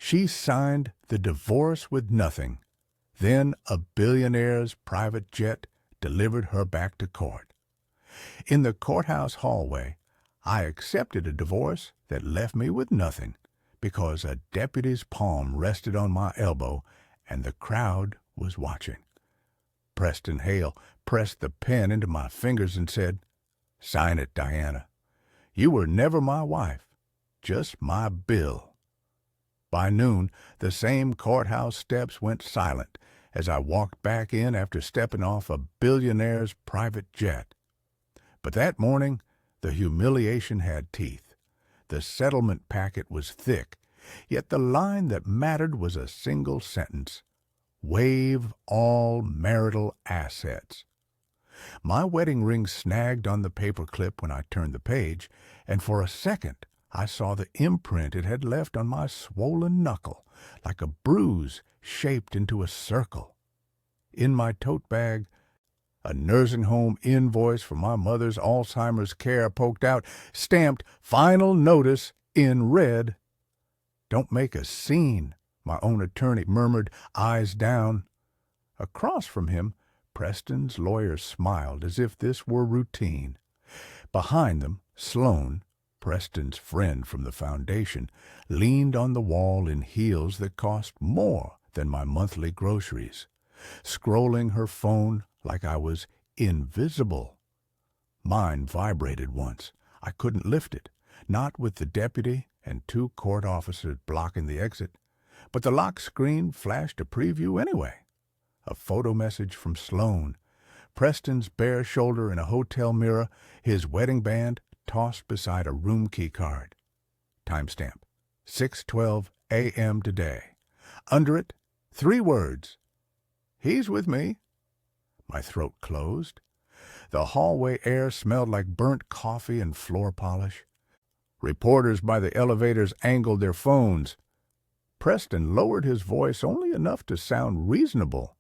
She signed the divorce with nothing. Then a billionaire's private jet delivered her back to court. In the courthouse hallway, I accepted a divorce that left me with nothing because a deputy's palm rested on my elbow and the crowd was watching. Preston Hale pressed the pen into my fingers and said, "Sign it, Diana. You were never my wife, just my bill." By noon, the same courthouse steps went silent as I walked back in after stepping off a billionaire's private jet. But that morning, the humiliation had teeth. The settlement packet was thick, yet the line that mattered was a single sentence: waive all marital assets. My wedding ring snagged on the paperclip when I turned the page, and for a second I saw the imprint it had left on my swollen knuckle, like a bruise shaped into a circle. In my tote bag, a nursing home invoice for my mother's Alzheimer's care poked out, stamped "Final Notice" in red. "Don't make a scene," my own attorney murmured, eyes down. Across from him, Preston's lawyer smiled as if this were routine. Behind them, Sloane, Preston's friend from the foundation, leaned on the wall in heels that cost more than my monthly groceries, scrolling her phone like I was invisible. Mine vibrated once. I couldn't lift it, not with the deputy and 2 court officers blocking the exit. But the lock screen flashed a preview anyway. A photo message from Sloane. Preston's bare shoulder in a hotel mirror, his wedding band tossed beside a room key card. Timestamp: 6:12 a.m. today. Under it, 3 words: "He's with me." My throat closed. The hallway air smelled like burnt coffee and floor polish. Reporters by the elevators angled their phones. Preston lowered his voice only enough to sound reasonable.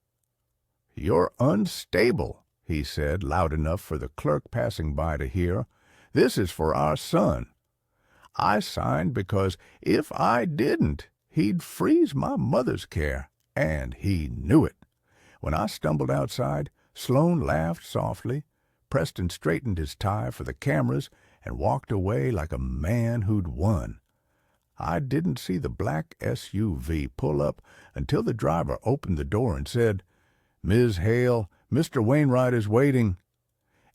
"You're unstable," he said, loud enough for the clerk passing by to hear. "This is for our son. I signed because if I didn't, he'd freeze my mother's care, and he knew it." When I stumbled outside, Sloane laughed softly. Preston straightened his tie for the cameras and walked away like a man who'd won. I didn't see the black SUV pull up until the driver opened the door and said, "Ms. Hale, Mr. Wainwright is waiting."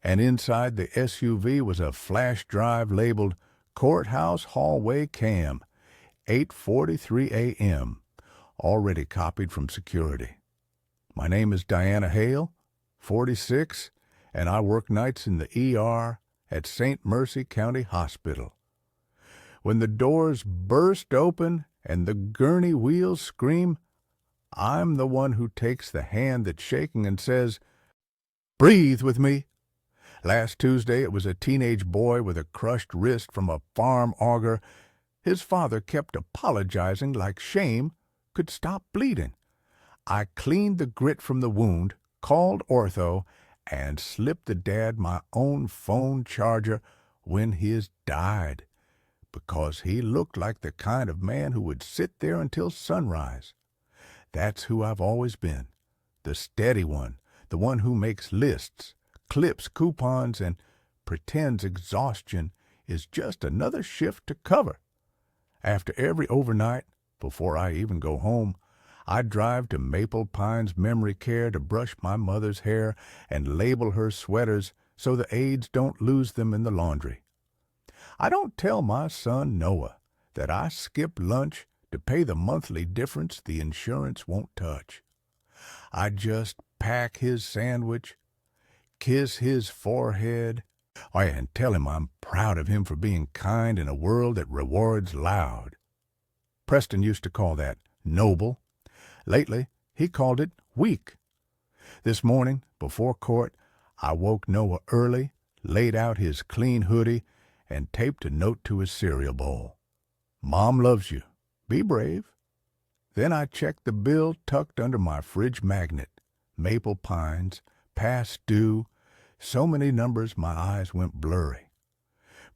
And inside the SUV was a flash drive labeled "Courthouse Hallway Cam, 8:43 a.m., already copied from security. "My name is Diana Hale, 46, and I work nights in the ER at St. Mercy County Hospital." When the doors burst open and the gurney wheels scream, I'm the one who takes the hand that's shaking and says, "Breathe with me." Last Tuesday it was a teenage boy with a crushed wrist from a farm auger. His father kept apologizing like shame could stop bleeding. I cleaned the grit from the wound, called ortho, and slipped the dad my own phone charger when his died, because he looked like the kind of man who would sit there until sunrise. That's who I've always been, the steady one, the one who makes lists, clips coupons, and pretends exhaustion is just another shift to cover. After every overnight, before I even go home, I drive to Maple Pines Memory Care to brush my mother's hair and label her sweaters so the aides don't lose them in the laundry. I don't tell my son Noah that I skip lunch to pay the monthly difference the insurance won't touch. I just pack his sandwich, kiss his forehead, and tell him I'm proud of him for being kind in a world that rewards loud. Preston used to call that noble. Lately, he called it weak. This morning, before court, I woke Noah early, laid out his clean hoodie, and taped a note to his cereal bowl. "Mom loves you. Be brave." Then I checked the bill tucked under my fridge magnet. Maple Pines, past due, so many numbers my eyes went blurry.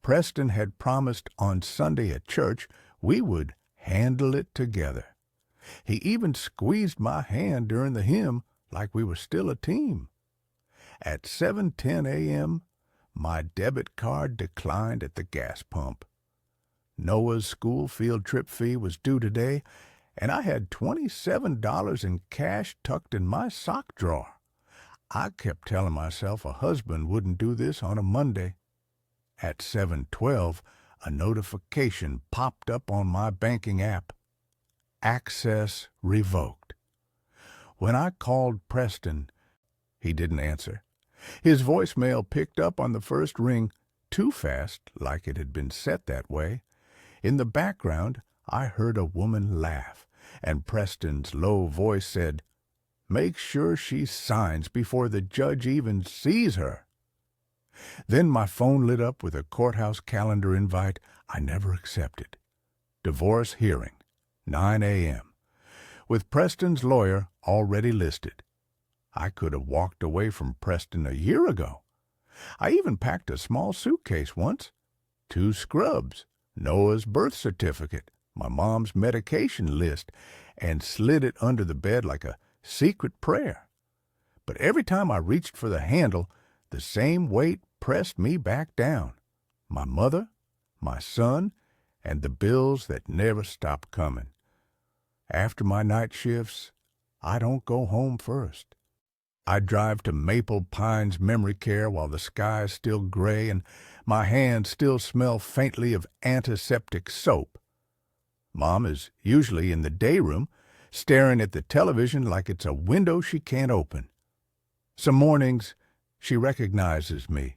Preston had promised on Sunday at church we would handle it together. He even squeezed my hand during the hymn like we were still a team. At 7:10 a.m., my debit card declined at the gas pump. Noah's school field trip fee was due today, and I had $27 in cash tucked in my sock drawer. I kept telling myself a husband wouldn't do this on a Monday. At 7:12, a notification popped up on my banking app. Access revoked. When I called Preston, he didn't answer. His voicemail picked up on the first ring, too fast, like it had been set that way. In the background, I heard a woman laugh, and Preston's low voice said, "Make sure she signs before the judge even sees her." Then my phone lit up with a courthouse calendar invite I never accepted. Divorce hearing, 9 a.m., with Preston's lawyer already listed. I could have walked away from Preston a year ago. I even packed a small suitcase once, 2 scrubs, Noah's birth certificate, my mom's medication list, and slid it under the bed like a secret prayer. But every time I reached for the handle, the same weight pressed me back down. My mother, my son, and the bills that never stop coming. After my night shifts, I don't go home first. I drive to Maple Pines Memory Care while the sky is still gray and my hands still smell faintly of antiseptic soap. Mom is usually in the day room, staring at the television like it's a window she can't open. Some mornings, she recognizes me.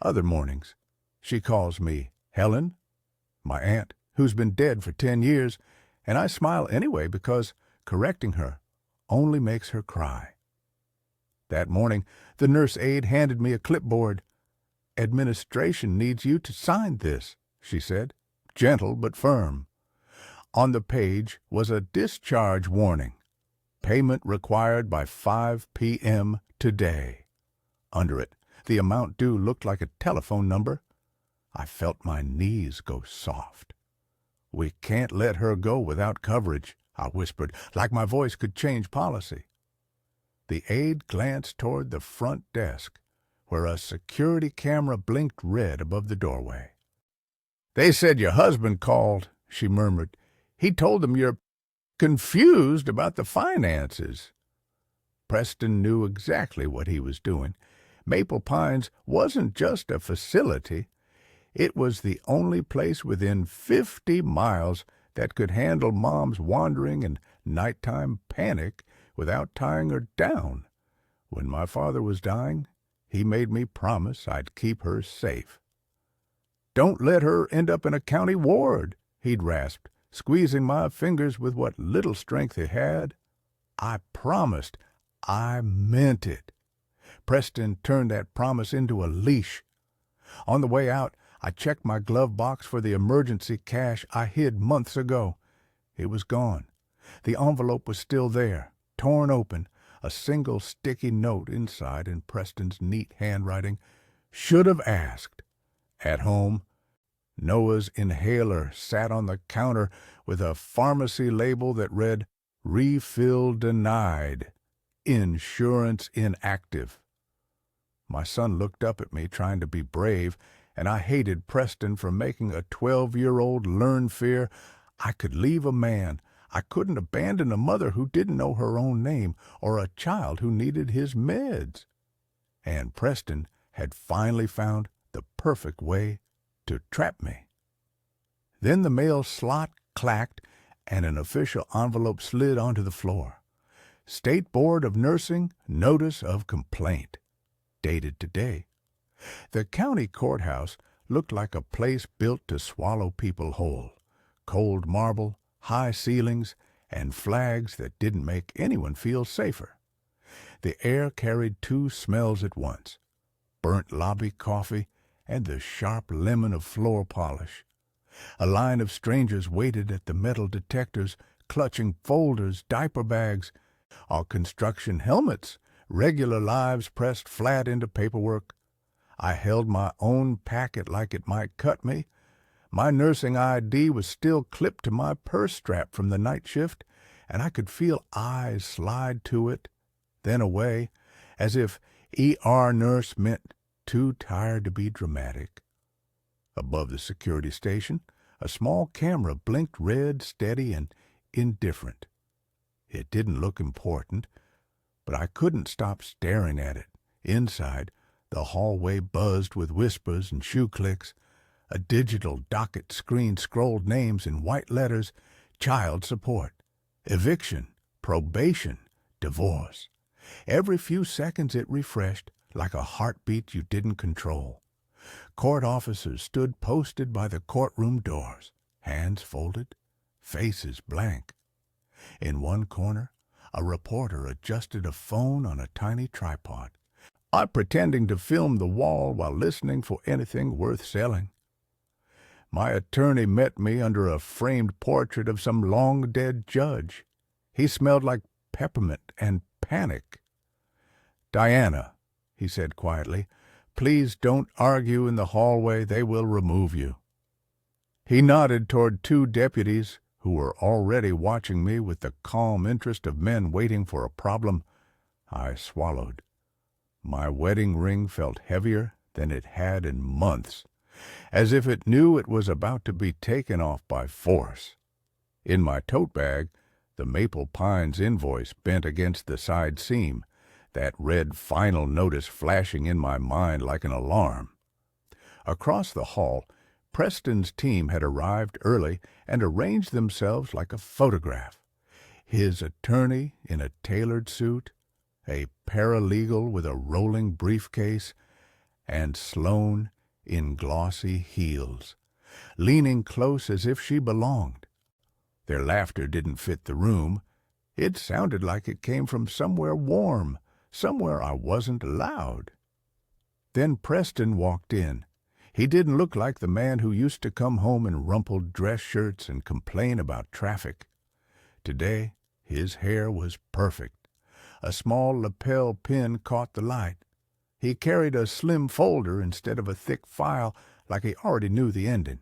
Other mornings, she calls me Helen, my aunt, who's been dead for 10 years, and I smile anyway because correcting her only makes her cry. That morning, the nurse aide handed me a clipboard. "Administration needs you to sign this," she said, gentle but firm. On the page was a discharge warning. Payment required by 5 p.m. today. Under it, the amount due looked like a telephone number. I felt my knees go soft. "We can't let her go without coverage," I whispered, like my voice could change policy. The aide glanced toward the front desk, where a security camera blinked red above the doorway. "They said your husband called," she murmured. "He told them you're confused about the finances." Preston knew exactly what he was doing. Maple Pines wasn't just a facility. It was the only place within 50 miles that could handle Mom's wandering and nighttime panic without tying her down. When my father was dying, he made me promise I'd keep her safe. "Don't let her end up in a county ward," he'd rasped, squeezing my fingers with what little strength he had. I promised. I meant it. Preston turned that promise into a leash. On the way out, I checked my glove box for the emergency cash I hid months ago. It was gone. The envelope was still there, torn open, a single sticky note inside in Preston's neat handwriting. Should have asked. At home, Noah's inhaler sat on the counter with a pharmacy label that read, "Refill denied. Insurance inactive." My son looked up at me, trying to be brave, and I hated Preston for making a 12-year-old learn fear. I could leave a man. I couldn't abandon a mother who didn't know her own name or a child who needed his meds. And Preston had finally found the perfect way to trap me. Then the mail slot clacked and an official envelope slid onto the floor. State Board of Nursing Notice of Complaint. Dated today. The county courthouse looked like a place built to swallow people whole. Cold marble, high ceilings, and flags that didn't make anyone feel safer. The air carried 2 smells at once: burnt lobby coffee and the sharp lemon of floor polish. A line of strangers waited at the metal detectors, clutching folders, diaper bags, or construction helmets, regular lives pressed flat into paperwork. I held my own packet like it might cut me. My nursing ID was still clipped to my purse strap from the night shift, and I could feel eyes slide to it, then away, as if ER nurse meant too tired to be dramatic. Above the security station, a small camera blinked red, steady, and indifferent. It didn't look important, but I couldn't stop staring at it. Inside, the hallway buzzed with whispers and shoe clicks. A digital docket screen scrolled names in white letters: child support, eviction, probation, divorce. Every few seconds it refreshed, like a heartbeat you didn't control. Court officers stood posted by the courtroom doors, hands folded, faces blank. In one corner, a reporter adjusted a phone on a tiny tripod, pretending to film the wall while listening for anything worth selling. My attorney met me under a framed portrait of some long-dead judge. He smelled like peppermint and panic. "Diana," he said quietly, "please don't argue in the hallway. They will remove you." He nodded toward two deputies who were already watching me with the calm interest of men waiting for a problem. I swallowed. My wedding ring felt heavier than it had in months, as if it knew it was about to be taken off by force. In my tote bag, the Maple Pines invoice bent against the side seam, that red final notice flashing in my mind like an alarm. Across the hall, Preston's team had arrived early and arranged themselves like a photograph. His attorney in a tailored suit, a paralegal with a rolling briefcase, and Sloane in glossy heels, leaning close as if she belonged. Their laughter didn't fit the room. It sounded like it came from somewhere warm, somewhere I wasn't allowed. Then Preston walked in. He didn't look like the man who used to come home in rumpled dress shirts and complain about traffic. Today, his hair was perfect. A small lapel pin caught the light. He carried a slim folder instead of a thick file, like he already knew the ending.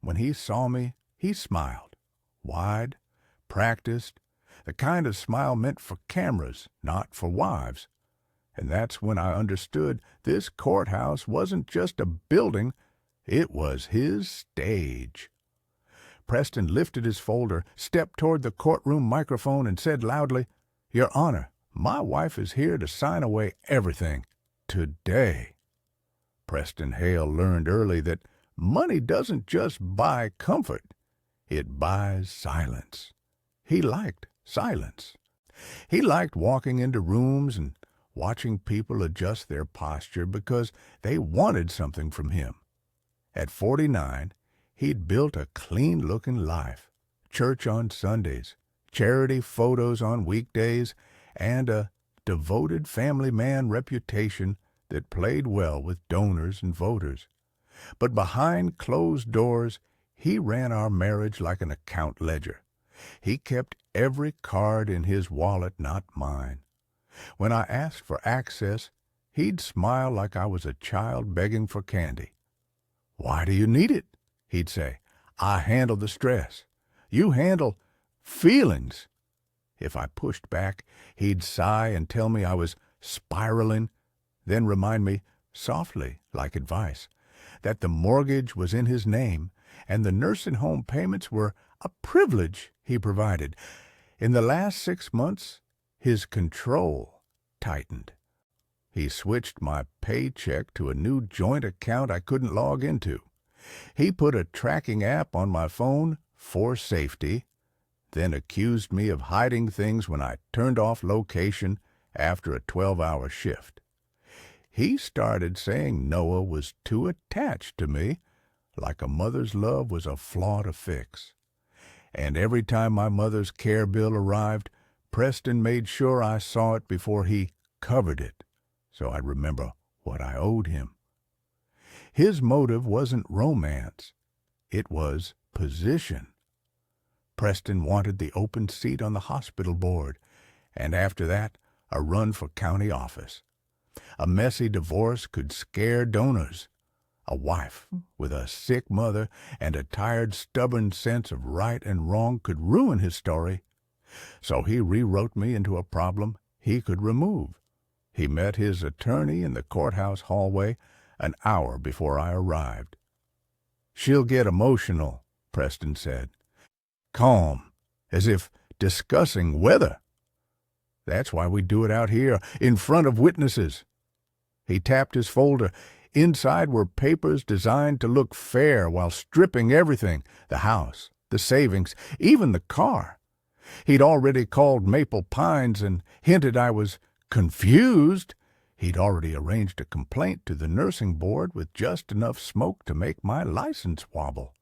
When he saw me, he smiled. Wide, practiced, the kind of smile meant for cameras, not for wives. And that's when I understood this courthouse wasn't just a building, it was his stage. Preston lifted his folder, stepped toward the courtroom microphone, and said loudly, "Your Honor, my wife is here to sign away everything. Today." Preston Hale learned early that money doesn't just buy comfort, it buys silence. He liked silence. He liked walking into rooms and watching people adjust their posture because they wanted something from him. At 49, he'd built a clean-looking life, church on Sundays, charity photos on weekdays, and a devoted family man reputation that played well with donors and voters. But behind closed doors, he ran our marriage like an account ledger. He kept every card in his wallet, not mine. When I asked for access, he'd smile like I was a child begging for candy. "Why do you need it?" he'd say. "I handle the stress. You handle feelings." If I pushed back, he'd sigh and tell me I was spiraling, then remind me, softly, like advice, that the mortgage was in his name and the nursing home payments were a privilege he provided. In the last 6 months, his control tightened. He switched my paycheck to a new joint account I couldn't log into. He put a tracking app on my phone for safety, then accused me of hiding things when I turned off location after a 12-hour shift. He started saying Noah was too attached to me, like a mother's love was a flaw to fix. And every time my mother's care bill arrived, Preston made sure I saw it before he covered it, so I'd remember what I owed him. His motive wasn't romance. It was position. Preston wanted the open seat on the hospital board, and after that, a run for county office. A messy divorce could scare donors. A wife with a sick mother and a tired, stubborn sense of right and wrong could ruin his story. So he rewrote me into a problem he could remove. He met his attorney in the courthouse hallway an hour before I arrived. "She'll get emotional," Preston said. "Calm, as if discussing weather. That's why we do it out here, in front of witnesses." He tapped his folder. Inside were papers designed to look fair while stripping everything, the house, the savings, even the car. He'd already called Maple Pines and hinted I was confused. He'd already arranged a complaint to the nursing board with just enough smoke to make my license wobble.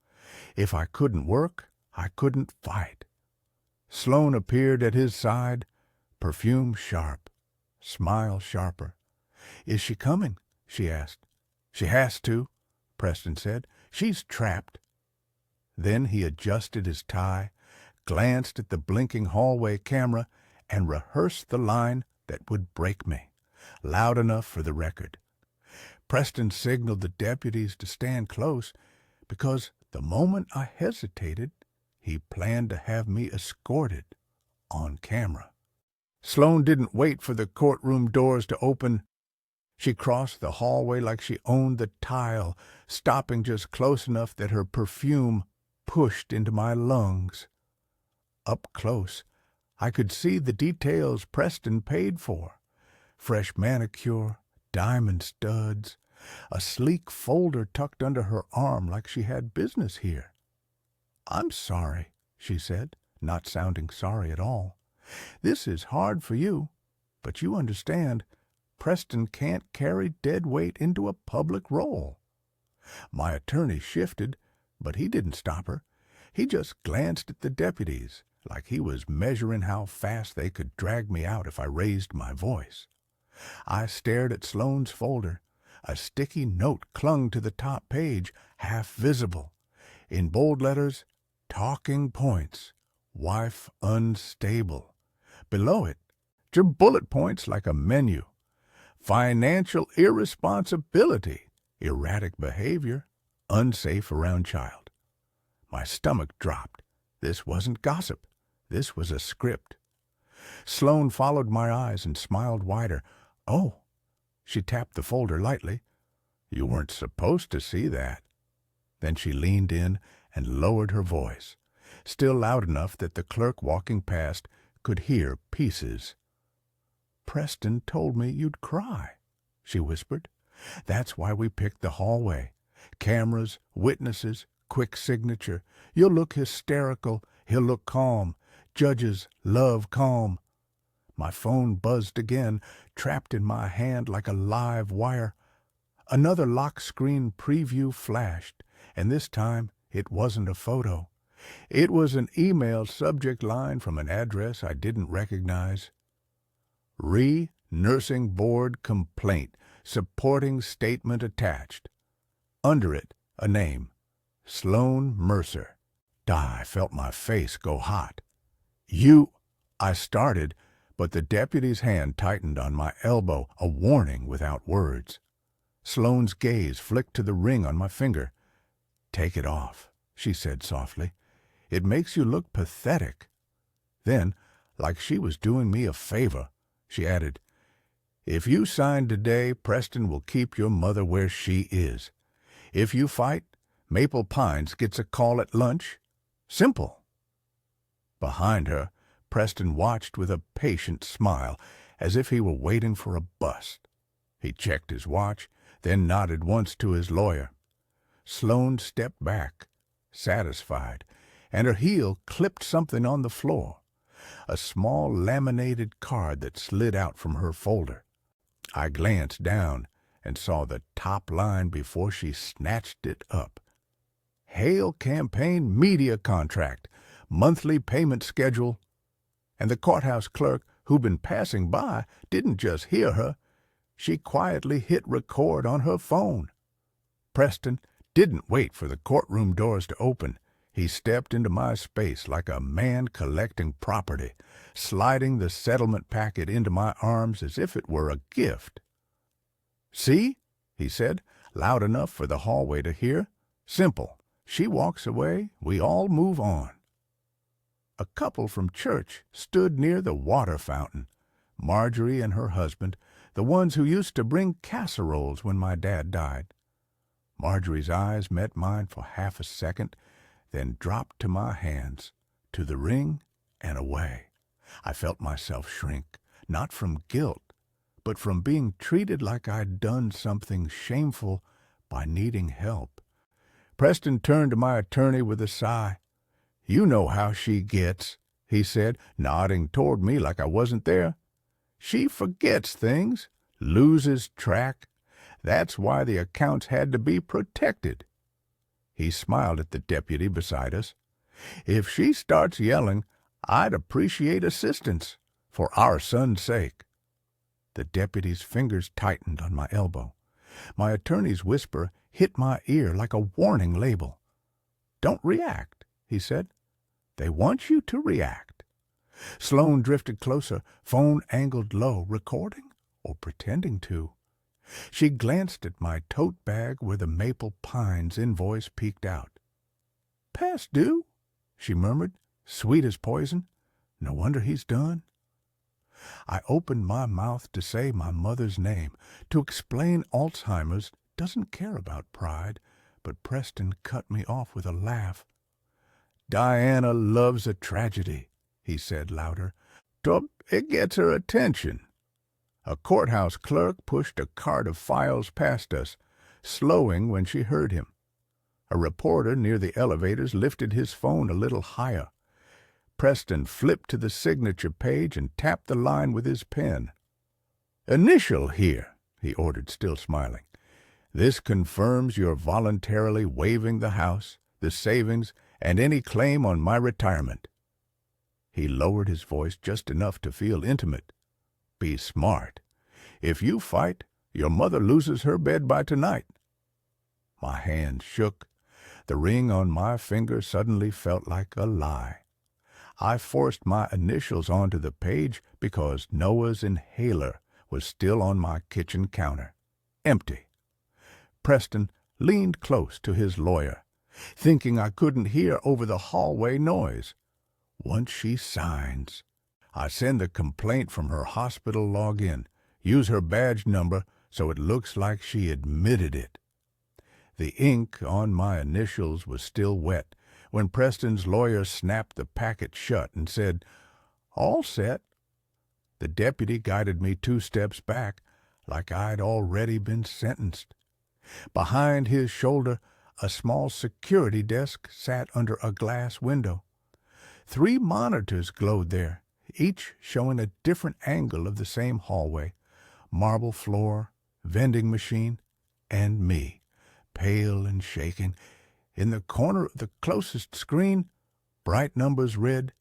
If I couldn't work, I couldn't fight. Sloan appeared at his side, perfume sharp, smile sharper. "Is she coming?" she asked. "She has to," Preston said. "She's trapped." Then he adjusted his tie, glanced at the blinking hallway camera, and rehearsed the line that would break me, loud enough for the record. Preston signaled the deputies to stand close because the moment I hesitated, he planned to have me escorted on camera. Sloan didn't wait for the courtroom doors to open. She crossed the hallway like she owned the tile, stopping just close enough that her perfume pushed into my lungs. Up close, I could see the details Preston paid for. Fresh manicure, diamond studs, a sleek folder tucked under her arm like she had business here. "I'm sorry," she said, not sounding sorry at all. "This is hard for you, but you understand, Preston can't carry dead weight into a public role." My attorney shifted, but he didn't stop her. He just glanced at the deputies, like he was measuring how fast they could drag me out if I raised my voice. I stared at Sloan's folder. A sticky note clung to the top page, half visible. In bold letters, "Talking points. Wife unstable." Below it, bullet points like a menu. "Financial irresponsibility. Erratic behavior. Unsafe around child." My stomach dropped. This wasn't gossip. This was a script. Sloan followed my eyes and smiled wider. "Oh." She tapped the folder lightly. "You weren't supposed to see that." Then she leaned in and lowered her voice, still loud enough that the clerk walking past could hear pieces. "Preston told me you'd cry," she whispered. "That's why we picked the hallway. Cameras, witnesses, quick signature. You'll look hysterical. He'll look calm. Judges love calm." My phone buzzed again, trapped in my hand like a live wire. Another lock screen preview flashed, and this time it wasn't a photo. It was an email subject line from an address I didn't recognize. "Nursing board complaint. Supporting statement attached." Under it, a name. Sloan Mercer. I felt my face go hot. "You—" I started, but the deputy's hand tightened on my elbow, a warning without words. Sloan's gaze flicked to the ring on my finger. "Take it off," she said softly. "It makes you look pathetic." Then, like she was doing me a favor, she added, "If you sign today, Preston will keep your mother where she is. If you fight, Maple Pines gets a call at lunch. Simple." Behind her, Preston watched with a patient smile, as if he were waiting for a bust. He checked his watch, then nodded once to his lawyer. Sloan stepped back, satisfied, and her heel clipped something on the floor, a small laminated card that slid out from her folder. I glanced down and saw the top line before she snatched it up. "Hale Campaign Media Contract, monthly payment schedule." And the courthouse clerk, who'd been passing by, didn't just hear her. She quietly hit record on her phone. Preston didn't wait for the courtroom doors to open. He stepped into my space like a man collecting property, sliding the settlement packet into my arms as if it were a gift. "See?" he said, loud enough for the hallway to hear. Simple. She walks away, we all move on. A couple from church stood near the water fountain. Marjorie and her husband, the ones who used to bring casseroles when my dad died. Marjorie's eyes met mine for half a second, then dropped to my hands, to the ring and away. I felt myself shrink, not from guilt, but from being treated like I'd done something shameful by needing help. Preston turned to my attorney with a sigh. "You know how she gets," he said, nodding toward me like I wasn't there. "She forgets things, loses track. That's why the accounts had to be protected." He smiled at the deputy beside us. "If she starts yelling, I'd appreciate assistance, for our son's sake." The deputy's fingers tightened on my elbow. My attorney's whisper hit my ear like a warning label. "Don't react," he said. "They want you to react." Sloane drifted closer, phone angled low, recording or pretending to. She glanced at my tote bag where the Maple Pines invoice peeked out. "Past due," she murmured, sweet as poison. "No wonder he's done." I opened my mouth to say my mother's name, to explain Alzheimer's doesn't care about pride, but Preston cut me off with a laugh. "Diana loves a tragedy," he said louder. "It gets her attention." A courthouse clerk pushed a cart of files past us, slowing when she heard him. A reporter near the elevators lifted his phone a little higher. Preston flipped to the signature page and tapped the line with his pen. "Initial here," he ordered, still smiling. "This confirms you're voluntarily waiving the house, the savings, and any claim on my retirement." He lowered his voice just enough to feel intimate. "Be smart. If you fight, your mother loses her bed by tonight." My hands shook. The ring on my finger suddenly felt like a lie. I forced my initials onto the page because Noah's inhaler was still on my kitchen counter. Empty. Preston leaned close to his lawyer, thinking I couldn't hear over the hallway noise. "Once she signs, I send the complaint from her hospital login, use her badge number so it looks like she admitted it." The ink on my initials was still wet when Preston's lawyer snapped the packet shut and said, "All set." The deputy guided me 2 steps back, like I'd already been sentenced. Behind his shoulder, a small security desk sat under a glass window. 3 monitors glowed there, each showing a different angle of the same hallway, marble floor, vending machine, and me, pale and shaking. In the corner of the closest screen, bright numbers read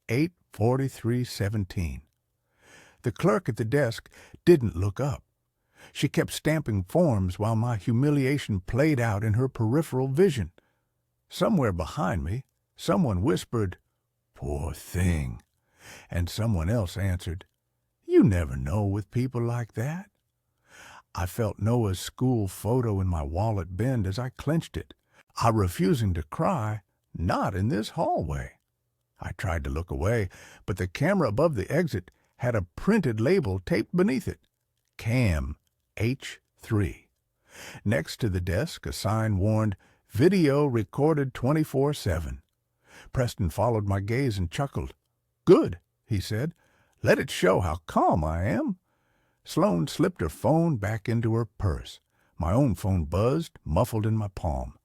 8:43:17. The clerk at the desk didn't look up. She kept stamping forms while my humiliation played out in her peripheral vision. Somewhere behind me, someone whispered, "Poor thing," and someone else answered, "You never know with people like that." I felt Noah's school photo in my wallet bend as I clenched it. I refusing to cry, not in this hallway. I tried to look away, but the camera above the exit had a printed label taped beneath it. Cam H3. Next to the desk, a sign warned, "Video recorded 24/7. Preston followed my gaze and chuckled. "Good," he said. "Let it show how calm I am." Sloane slipped her phone back into her purse. My own phone buzzed, muffled in my palm.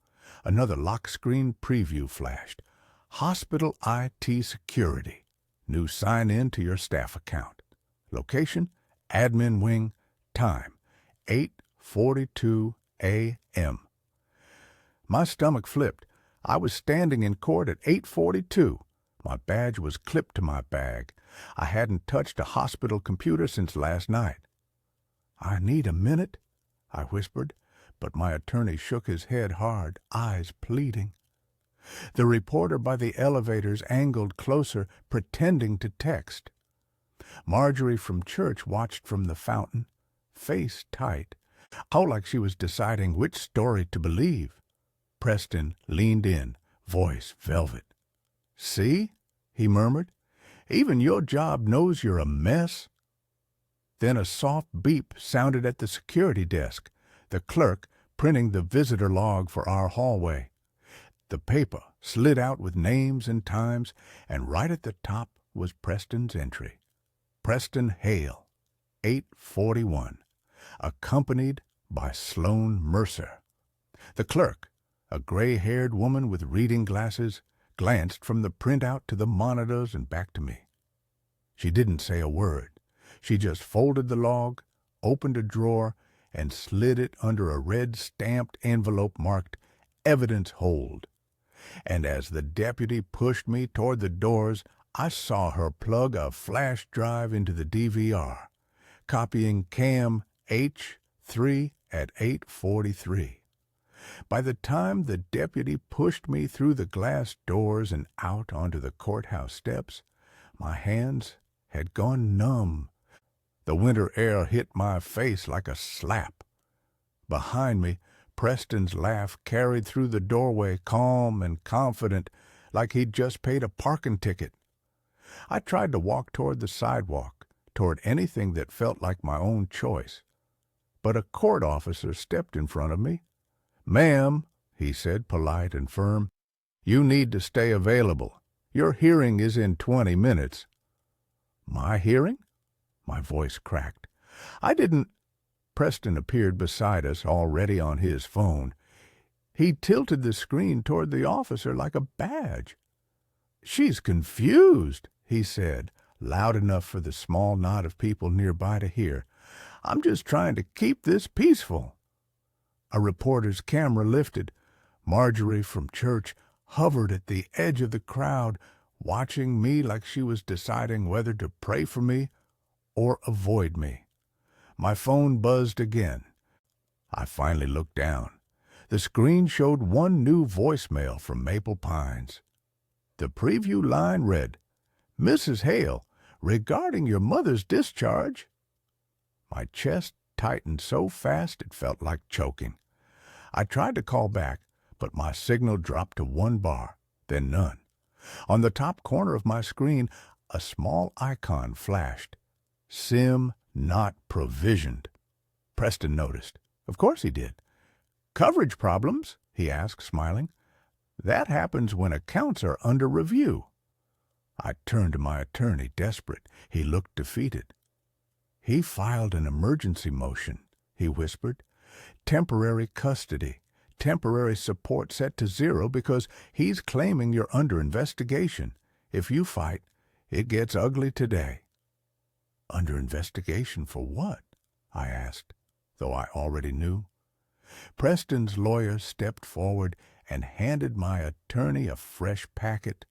Another lock screen preview flashed. Hospital IT Security. New sign-in to your staff account. Location, Admin Wing. Time, 8:42 a.m. My stomach flipped. I was standing in court at 8:42. My badge was clipped to my bag. I hadn't touched a hospital computer since last night. "I need a minute," I whispered, but my attorney shook his head hard, eyes pleading. The reporter by the elevators angled closer, pretending to text. Marjorie from church watched from the fountain, face tight, Oh, like she was deciding which story to believe. Preston leaned in, voice velvet. "See?" he murmured. "Even your job knows you're a mess." Then a soft beep sounded at the security desk, the clerk printing the visitor log for our hallway. The paper slid out with names and times, and right at the top was Preston's entry. Preston Hale, 8:41, accompanied by Sloane Mercer. The clerk, a gray-haired woman with reading glasses, glanced from the printout to the monitors and back to me. She didn't say a word. She just folded the log, opened a drawer, and slid it under a red stamped envelope marked "Evidence Hold." And as the deputy pushed me toward the doors, I saw her plug a flash drive into the DVR, copying cam H3 at 8:43. By the time the deputy pushed me through the glass doors and out onto the courthouse steps, my hands had gone numb. The winter air hit my face like a slap. Behind me, Preston's laugh carried through the doorway, calm and confident, like he'd just paid a parking ticket. I tried to walk toward the sidewalk, toward anything that felt like my own choice. But a court officer stepped in front of me. "Ma'am," he said, polite and firm, "you need to stay available. Your hearing is in 20 minutes. "My hearing?" My voice cracked. "I didn't—" Preston appeared beside us, already on his phone. He tilted the screen toward the officer like a badge. "She's confused," he said, loud enough for the small knot of people nearby to hear. "I'm just trying to keep this peaceful." A reporter's camera lifted. Marjorie from church hovered at the edge of the crowd, watching me like she was deciding whether to pray for me or avoid me. My phone buzzed again. I finally looked down. The screen showed one new voicemail from Maple Pines. The preview line read, "Mrs. Hale, regarding your mother's discharge." My chest tightened so fast it felt like choking. I tried to call back, but my signal dropped to 1 bar, then none. On the top corner of my screen, a small icon flashed. "SIM not provisioned." Preston noticed. Of course he did. "Coverage problems?" he asked, smiling. "That happens when accounts are under review." I turned to my attorney, desperate. He looked defeated. "He filed an emergency motion," he whispered. "Temporary custody, temporary support set to 0 because he's claiming you're under investigation. If you fight, it gets ugly today." "Under investigation for what?" I asked, though I already knew. Preston's lawyer stepped forward and handed my attorney a fresh packet,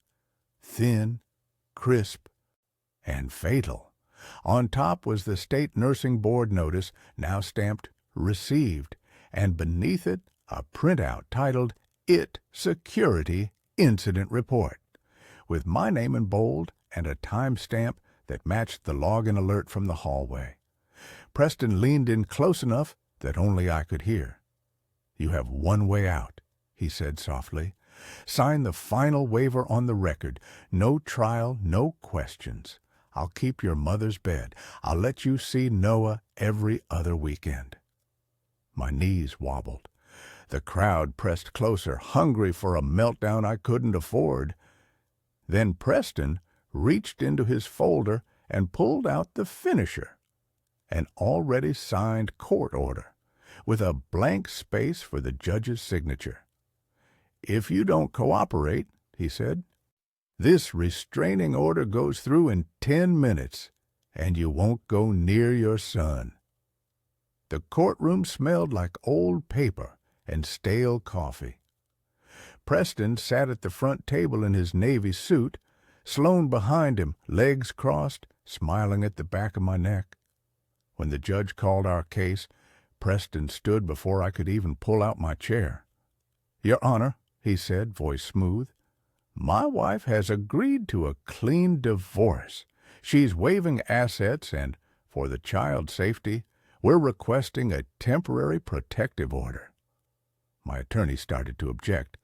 thin, crisp, and fatal. On top was the State Nursing Board notice, now stamped "Received," and beneath it a printout titled "IT Security Incident Report," with my name in bold and a time stamp that matched the login alert from the hallway. Preston leaned in close enough that only I could hear. "You have one way out," he said softly. "Sign the final waiver on the record. No trial, no questions. I'll keep your mother's bed. I'll let you see Noah every other weekend." My knees wobbled. The crowd pressed closer, hungry for a meltdown I couldn't afford. Then Preston reached into his folder and pulled out the finisher, an already signed court order, with a blank space for the judge's signature. "If you don't cooperate," he said, "this restraining order goes through in 10 minutes, and you won't go near your son." The courtroom smelled like old paper and stale coffee. Preston sat at the front table in his navy suit, Sloane behind him, legs crossed, smiling at the back of my neck. When the judge called our case, Preston stood before I could even pull out my chair. "Your Honor," he said, voice smooth, "my wife has agreed to a clean divorce. She's waiving assets and, for the child's safety, We're requesting a temporary protective order." My attorney started to object,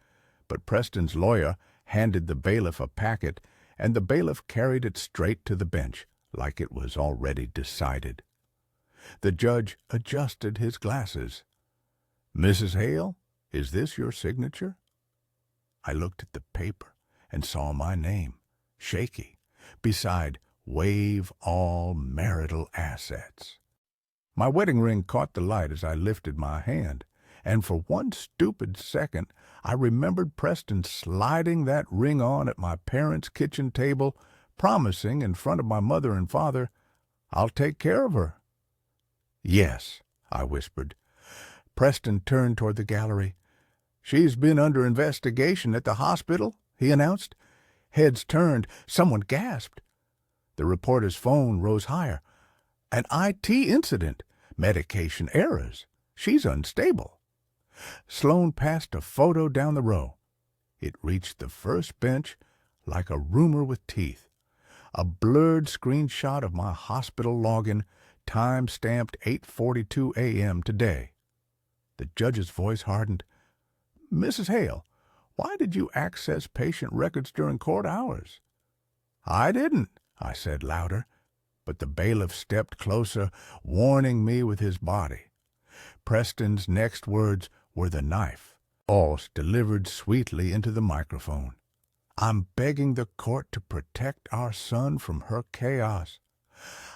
but Preston's lawyer handed the bailiff a packet, and the bailiff carried it straight to the bench, like it was already decided. The judge adjusted his glasses. "Mrs. Hale, is this your signature?" I looked at the paper and saw my name, shaky, beside "Waive all marital assets." My wedding ring caught the light as I lifted my hand, and for one stupid second I remembered Preston sliding that ring on at my parents' kitchen table, promising in front of my mother and father, "I'll take care of her." "Yes," I whispered. Preston turned toward the gallery. "She's been under investigation at the hospital," he announced. Heads turned. Someone gasped. The reporter's phone rose higher. "An IT incident. Medication errors. She's unstable." Sloan passed a photo down the row. It reached the first bench like a rumor with teeth. A blurred screenshot of my hospital login, time-stamped 8:42 a.m. today. The judge's voice hardened. "Mrs. Hale, why did you access patient records during court hours?" "I didn't," I said louder, but the bailiff stepped closer, warning me with his body. Preston's next words were the knife, Alls delivered sweetly into the microphone. "I'm begging the court to protect our son from her chaos.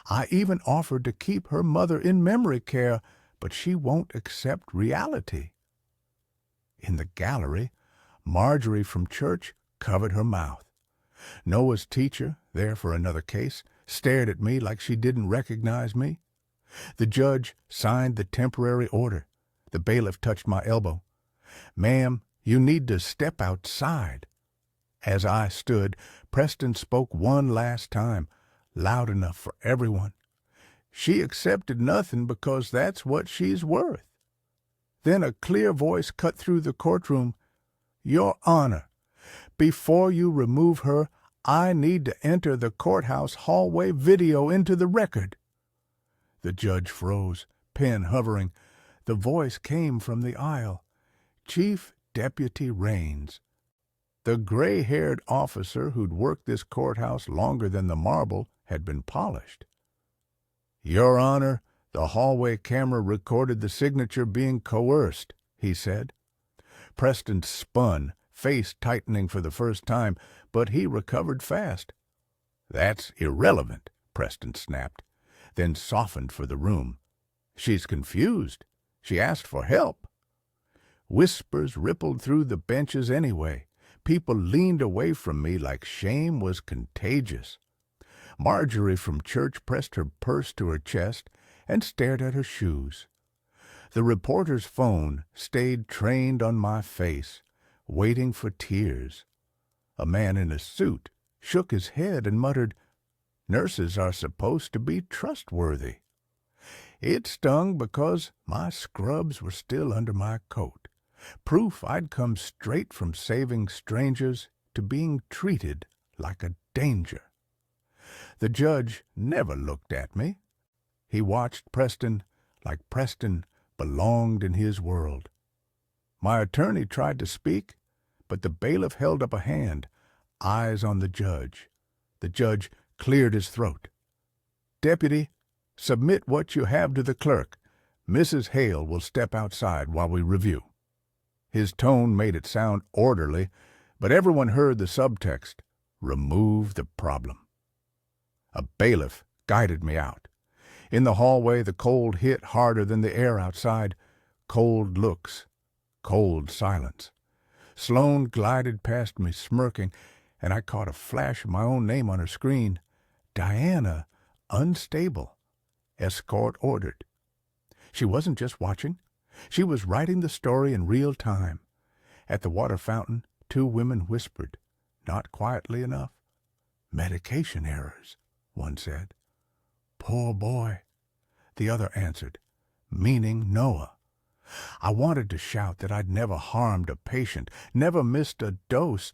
I even offered to keep her mother in memory care, but she won't accept reality." In the gallery, Marjorie from church covered her mouth. Noah's teacher, there for another case, stared at me like she didn't recognize me. The judge signed the temporary order. The bailiff touched my elbow. "Ma'am, you need to step outside." As I stood, Preston spoke one last time, loud enough for everyone. "She accepted nothing because that's what she's worth." Then a clear voice cut through the courtroom. "Your Honor, before you remove her, I need to enter the courthouse hallway video into the record." The judge froze, pen hovering. The voice came from the aisle. Chief Deputy Raines, the gray-haired officer who'd worked this courthouse longer than the marble had been polished. "Your Honor, the hallway camera recorded the signature being coerced," he said. Preston spun, face tightening for the first time, but he recovered fast. "That's irrelevant," Preston snapped, then softened for the room. "She's confused. She asked for help." Whispers rippled through the benches anyway. People leaned away from me like shame was contagious. Marjorie from church pressed her purse to her chest and stared at her shoes. The reporter's phone stayed trained on my face, waiting for tears. A man in a suit shook his head and muttered, "Nurses are supposed to be trustworthy." It stung because my scrubs were still under my coat, proof I'd come straight from saving strangers to being treated like a danger. The judge never looked at me. He watched Preston like Preston belonged in his world. My attorney tried to speak, but the bailiff held up a hand, eyes on the judge. The judge cleared his throat. "Deputy, submit what you have to the clerk. Mrs. Hale will step outside while we review." His tone made it sound orderly, but everyone heard the subtext, "Remove the problem." A bailiff guided me out. In the hallway, the cold hit harder than the air outside. Cold looks, cold silence. Sloan glided past me, smirking, and I caught a flash of my own name on her screen. Diana, unstable. Escort ordered. She wasn't just watching. She was writing the story in real time. At the water fountain, two women whispered, not quietly enough. "Medication errors," one said. "Poor boy," the other answered, meaning Noah. I wanted to shout that I'd never harmed a patient, never missed a dose,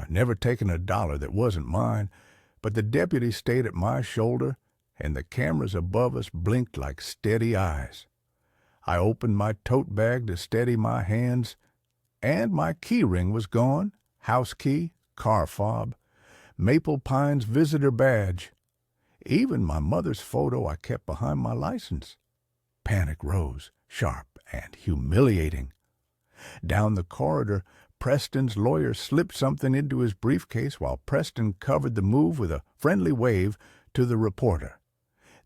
never taken $1 that wasn't mine, but the deputy stayed at my shoulder, and the cameras above us blinked like steady eyes. I opened my tote bag to steady my hands, and my key ring was gone, house key, car fob, Maple Pines visitor badge, even my mother's photo I kept behind my license. Panic rose, sharp and humiliating. Down the corridor, Preston's lawyer slipped something into his briefcase while Preston covered the move with a friendly wave to the reporter.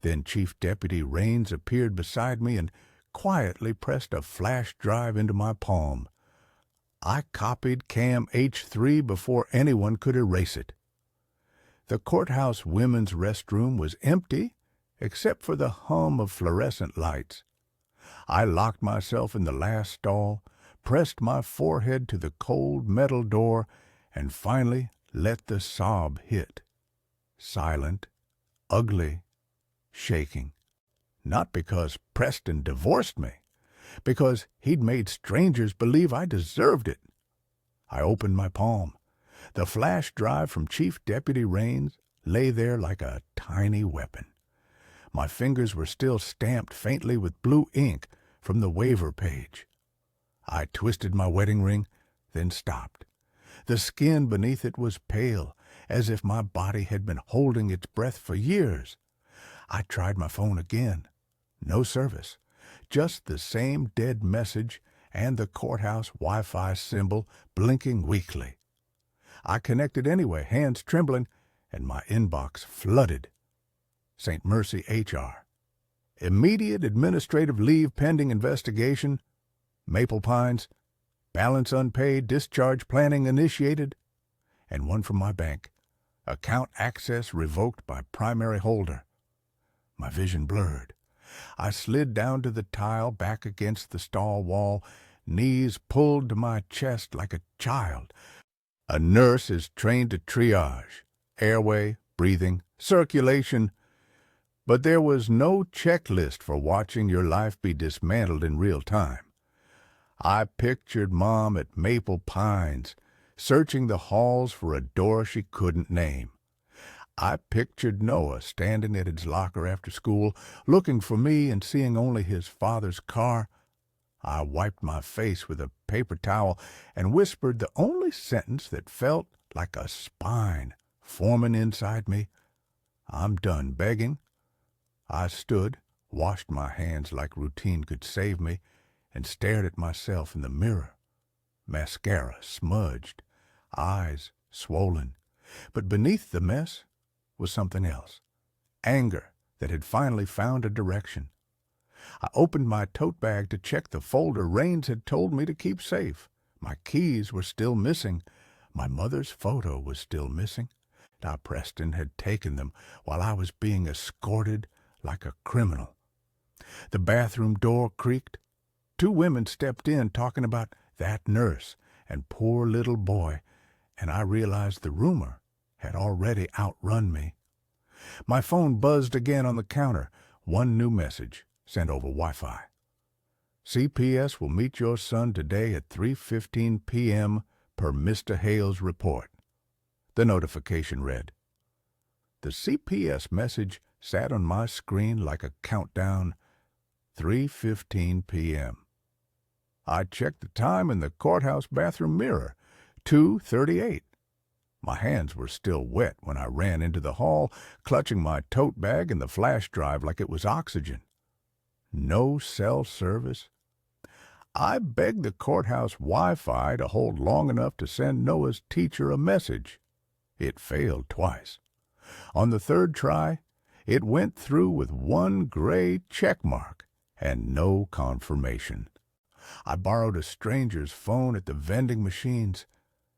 Then Chief Deputy Raines appeared beside me and quietly pressed a flash drive into my palm. I copied Cam H3 before anyone could erase it. The courthouse women's restroom was empty except for the hum of fluorescent lights. I locked myself in the last stall, pressed my forehead to the cold metal door, and finally let the sob hit. Silent, ugly, shaking. Not because Preston divorced me, because he'd made strangers believe I deserved it. I opened my palm. The flash drive from Chief Deputy Raines lay there like a tiny weapon. My fingers were still stamped faintly with blue ink from the waiver page. I twisted my wedding ring, then stopped. The skin beneath it was pale, as if my body had been holding its breath for years. I tried my phone again. No service. Just the same dead message and the courthouse Wi-Fi symbol blinking weakly. I connected anyway, hands trembling, and my inbox flooded. St. Mercy HR. Immediate administrative leave pending investigation. Maple Pines. Balance unpaid, discharge planning initiated. And one from my bank. Account access revoked by primary holder. My vision blurred. I slid down to the tile back against the stall wall, knees pulled to my chest like a child. A nurse is trained to triage, airway, breathing, circulation, but there was no checklist for watching your life be dismantled in real time. I pictured Mom at Maple Pines, searching the halls for a door she couldn't name. I pictured Noah standing at his locker after school, looking for me and seeing only his father's car. I wiped my face with a paper towel and whispered the only sentence that felt like a spine forming inside me. I'm done begging. I stood, washed my hands like routine could save me, and stared at myself in the mirror. Mascara smudged, eyes swollen. But beneath the mess was something else. Anger that had finally found a direction. I opened my tote bag to check the folder Raines had told me to keep safe. My keys were still missing. My mother's photo was still missing. Now Preston had taken them while I was being escorted like a criminal. The bathroom door creaked. 2 women stepped in talking about that nurse and poor little boy, and I realized the rumor had already outrun me. My phone buzzed again on the counter. One new message sent over Wi-Fi. CPS will meet your son today at 3:15 p.m. per Mr. Hale's report. The notification read. The CPS message sat on my screen like a countdown. 3:15 p.m. I checked the time in the courthouse bathroom mirror. 2:38. My hands were still wet when I ran into the hall, clutching my tote bag and the flash drive like it was oxygen. No cell service. I begged the courthouse Wi-Fi to hold long enough to send Noah's teacher a message. It failed twice. On the 3rd try, it went through with one gray check mark and no confirmation. I borrowed a stranger's phone at the vending machines,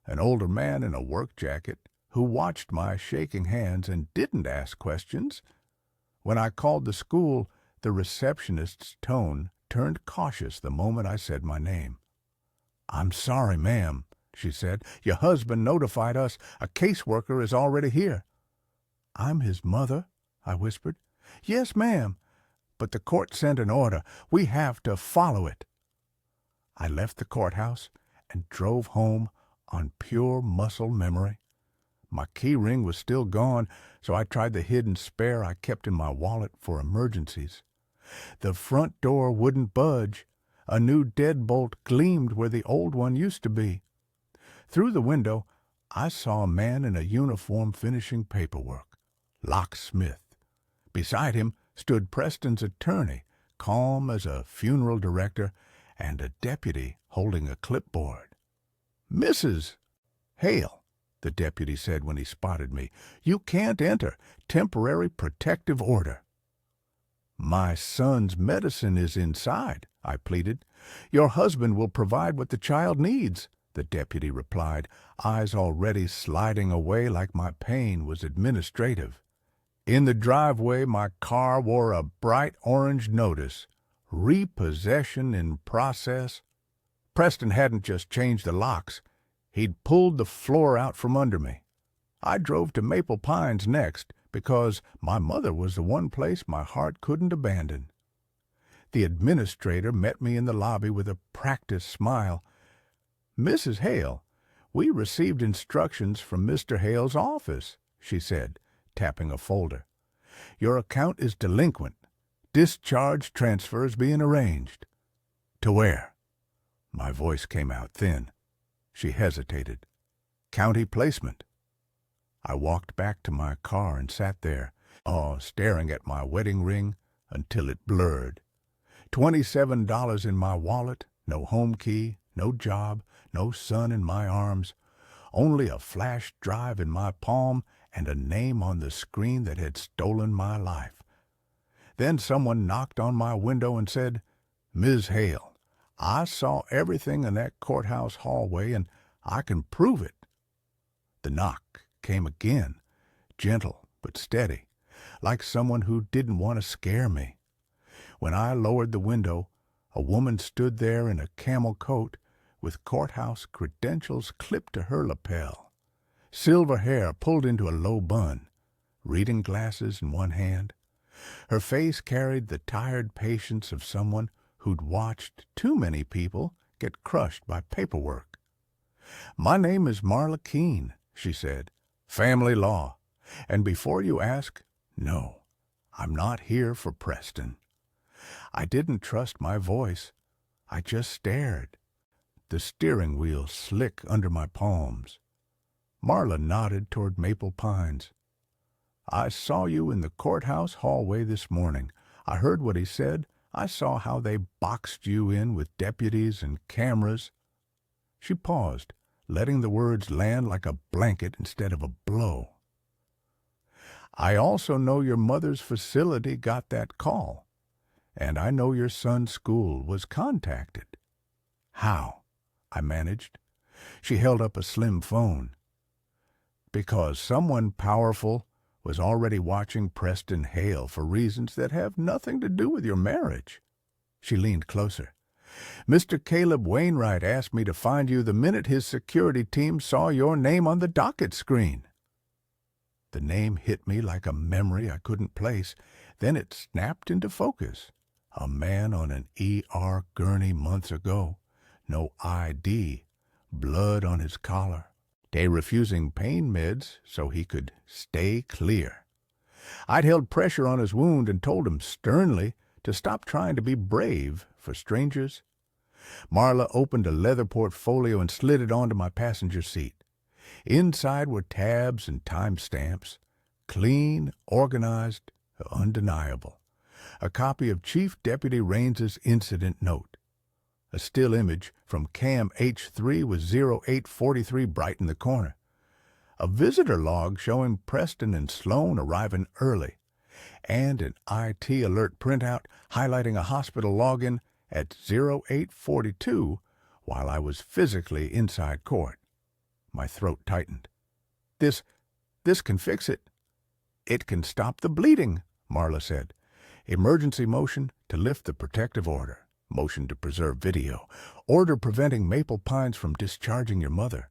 an older man in a work jacket who watched my shaking hands and didn't ask questions. When I called the school, the receptionist's tone turned cautious the moment I said my name. "I'm sorry, ma'am," she said. "Your husband notified us. A caseworker is already here." "I'm his mother," I whispered. "Yes, ma'am, but the court sent an order. We have to follow it." I left the courthouse and drove home on pure muscle memory. My key ring was still gone, so I tried the hidden spare I kept in my wallet for emergencies. The front door wouldn't budge. A new deadbolt gleamed where the old one used to be. Through the window, I saw a man in a uniform finishing paperwork. Locksmith. Beside him stood Preston's attorney, calm as a funeral director, and a deputy holding a clipboard. "Mrs. Hale," the deputy said when he spotted me, "you can't enter. Temporary protective order." "My son's medicine is inside," I pleaded. "Your husband will provide what the child needs," the deputy replied, eyes already sliding away like my pain was administrative. In the driveway, my car wore a bright orange notice, "Repossession in process." Preston hadn't just changed the locks. He'd pulled the floor out from under me. I drove to Maple Pines next, because my mother was the one place my heart couldn't abandon. The administrator met me in the lobby with a practiced smile. "Mrs. Hale, we received instructions from Mr. Hale's office," she said, tapping a folder. "Your account is delinquent. Discharge transfers being arranged." "To where?" My voice came out thin. She hesitated. "County placement." I walked back to my car and sat there, staring at my wedding ring until it blurred. $27 in my wallet, no home key, no job, no son in my arms, only a flash drive in my palm and a name on the screen that had stolen my life. Then someone knocked on my window and said, "Ms. Hale, I saw everything in that courthouse hallway, and I can prove it." The knock came again, gentle but steady, like someone who didn't want to scare me. When I lowered the window, a woman stood there in a camel coat with courthouse credentials clipped to her lapel, silver hair pulled into a low bun, reading glasses in one hand. Her face carried the tired patience of someone who'd watched too many people get crushed by paperwork. "My name is Marla Keene," she said. "Family law. And before you ask, no, I'm not here for Preston." I didn't trust my voice. I just stared, the steering wheel slick under my palms. Marla nodded toward Maple Pines. "I saw you in the courthouse hallway this morning. I heard what he said. I saw how they boxed you in with deputies and cameras." She paused, letting the words land like a blanket instead of a blow. "I also know your mother's facility got that call, and I know your son's school was contacted." "How?" I managed. She held up a slim phone. "Because someone powerful was already watching Preston Hale for reasons that have nothing to do with your marriage." She leaned closer. "Mr. Caleb Wainwright asked me to find you the minute his security team saw your name on the docket screen." The name hit me like a memory I couldn't place. Then it snapped into focus. A man on an ER gurney months ago. No ID. Blood on his collar. They refusing pain meds so he could stay clear. I'd held pressure on his wound and told him sternly to stop trying to be brave for strangers. Marla opened a leather portfolio and slid it onto my passenger seat. Inside were tabs and timestamps, clean, organized, undeniable. A copy of Chief Deputy Raines's incident note. A still image from Cam H3 with 0843 bright in the corner. A visitor log showing Preston and Sloan arriving early, and an IT alert printout highlighting a hospital login at 0842 while I was physically inside court. My throat tightened. This can fix it." "It can stop the bleeding," Marla said. "Emergency motion to lift the protective order. Motion to preserve video. Order preventing Maple Pines from discharging your mother.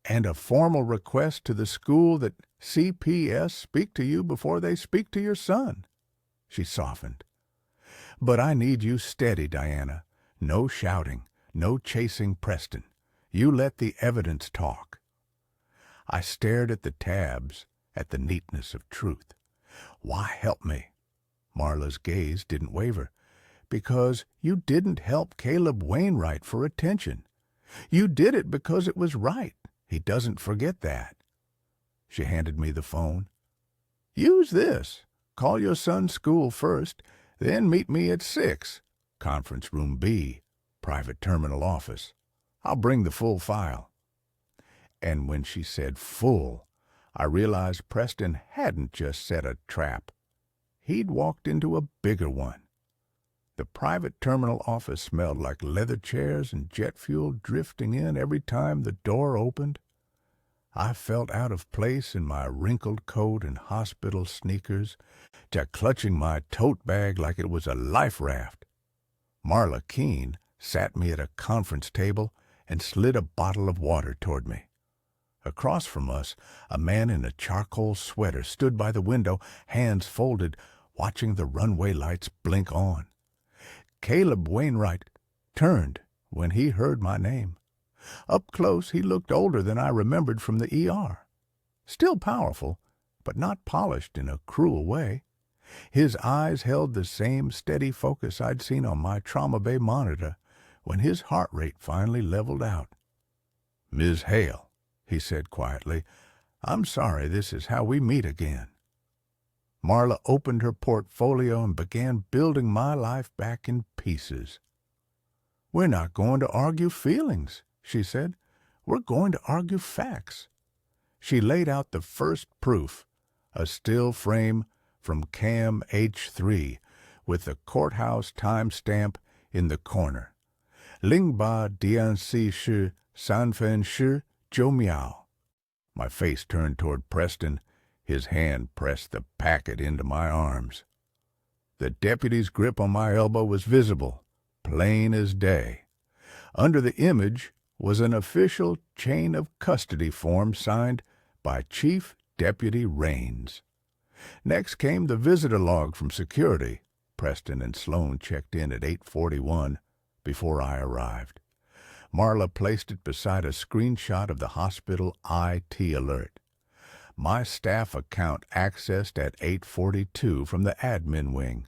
And a formal request to the school that CPS speak to you before they speak to your son." She softened. "But I need you steady, Diana. No shouting, no chasing Preston. You let the evidence talk." I stared at the tabs, at the neatness of truth. Why help me? Marla's gaze didn't waver. Because you didn't help Caleb Wainwright for attention. You did it because it was right. He doesn't forget that. She handed me the phone. Use this. Call your son's school first, then meet me at 6. Conference room B, private terminal office. I'll bring the full file. And when she said full, I realized Preston hadn't just set a trap. He'd walked into a bigger one. The private terminal office smelled like leather chairs and jet fuel drifting in every time the door opened. I felt out of place in my wrinkled coat and hospital sneakers, clutching my tote bag like it was a life raft. Marla Keene sat me at a conference table and slid a bottle of water toward me. Across from us, a man in a charcoal sweater stood by the window, hands folded, watching the runway lights blink on. Caleb Wainwright turned when he heard my name. Up close, he looked older than I remembered from the ER. Still powerful, but not polished in a cruel way. His eyes held the same steady focus I'd seen on my trauma bay monitor when his heart rate finally leveled out. "Ms. Hale," he said quietly, "I'm sorry this is how we meet again." Marla opened her portfolio and began building my life back in pieces. "We're not going to argue feelings," she said. "We're going to argue facts." She laid out the first proof, a still frame from Cam H3 with the courthouse timestamp in the corner. Lingba Dianci Shi Sanfen Shi Jo Miao. My face turned toward Preston. His hand pressed the packet into my arms. The deputy's grip on my elbow was visible, plain as day. Under the image was an official chain of custody form signed by Chief Deputy Raines. Next came the visitor log from security. Preston and Sloan checked in at 8:41 before I arrived. Marla placed it beside a screenshot of the hospital IT alert. My staff account accessed at 8:42 from the admin wing.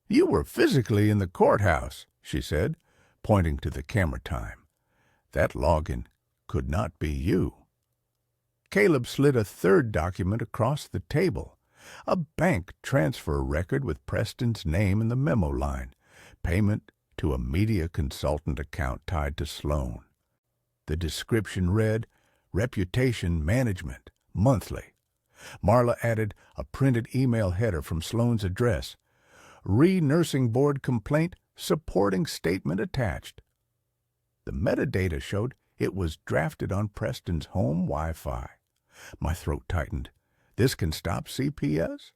"You were physically in the courthouse," she said, pointing to the camera time. "That login could not be you." Caleb slid a third document across the table, a bank transfer record with Preston's name in the memo line, payment to a media consultant account tied to Sloan. The description read, "Reputation Management, Monthly." Marla added a printed email header from Sloan's address. "Re-nursing board complaint, supporting statement attached." The metadata showed it was drafted on Preston's home Wi-Fi. My throat tightened. "This can stop CPS?"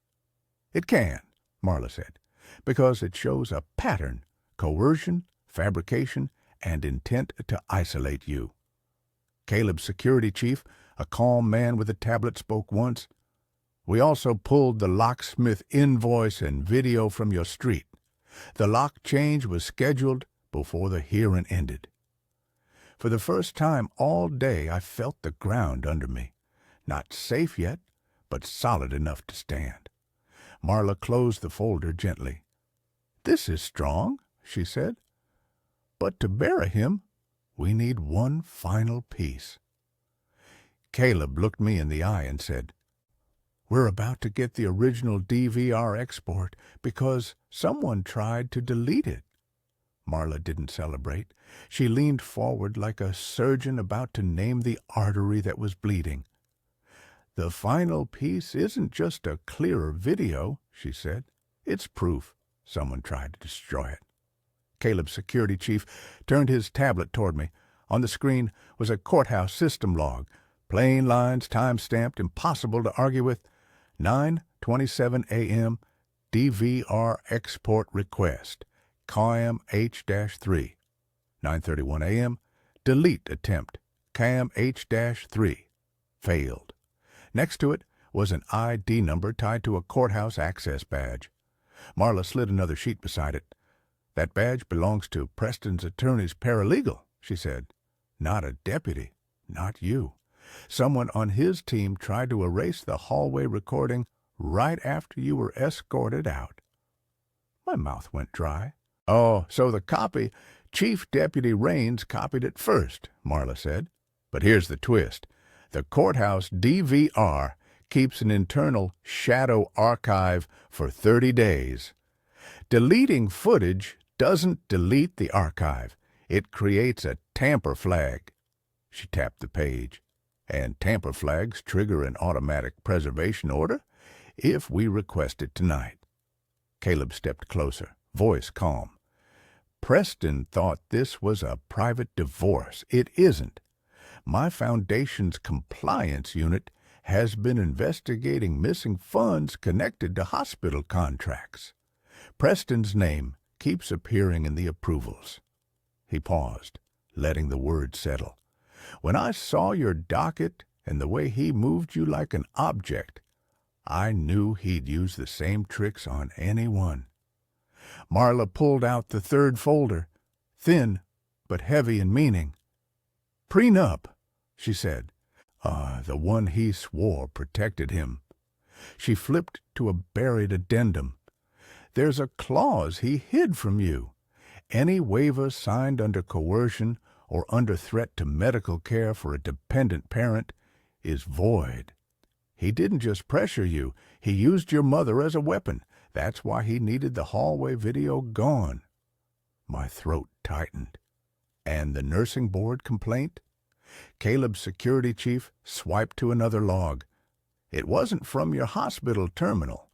"It can," Marla said, "because it shows a pattern, coercion, fabrication, and intent to isolate you." Caleb's security chief, a calm man with a tablet, spoke once. "We also pulled the locksmith invoice and video from your street. The lock change was scheduled before the hearing ended." For the first time all day I felt the ground under me. Not safe yet, but solid enough to stand. Marla closed the folder gently. "This is strong," she said. "But to bury him, we need one final piece." Caleb looked me in the eye and said, "We're about to get the original DVR export because someone tried to delete it." Marla didn't celebrate. She leaned forward like a surgeon about to name the artery that was bleeding. "The final piece isn't just a clearer video," she said. "It's proof someone tried to destroy it." Caleb's security chief turned his tablet toward me. On the screen was a courthouse system log. Plain lines, time-stamped, impossible to argue with. 9:27 a.m. DVR export request. CAM H-3. 9:31 a.m. Delete attempt. CAM H-3. Failed. Next to it was an ID number tied to a courthouse access badge. Marla slid another sheet beside it. "That badge belongs to Preston's attorney's paralegal," she said. "Not a deputy. Not you. Someone on his team tried to erase the hallway recording right after you were escorted out. My mouth went dry. Oh, so the copy, Chief Deputy Raines copied it first, Marla said. But here's the twist. The courthouse DVR keeps an internal shadow archive for 30 days. Deleting footage doesn't delete the archive. It creates a tamper flag. She tapped the page. And tamper flags trigger an automatic preservation order if we request it tonight. Caleb stepped closer, voice calm. Preston thought this was a private divorce. It isn't. My foundation's compliance unit has been investigating missing funds connected to hospital contracts. Preston's name keeps appearing in the approvals. He paused, letting the words settle. When I saw your docket and the way he moved you like an object, I knew he'd use the same tricks on anyone. Marla pulled out the third folder, thin but heavy in meaning. Prenup, she said. The one he swore protected him. She flipped to a buried addendum. There's a clause he hid from you. Any waiver signed under coercion or under threat to medical care for a dependent parent is void. He didn't just pressure you. He used your mother as a weapon. That's why he needed the hallway video gone. My throat tightened. And the nursing board complaint? Caleb's security chief swiped to another log. It wasn't from your hospital terminal.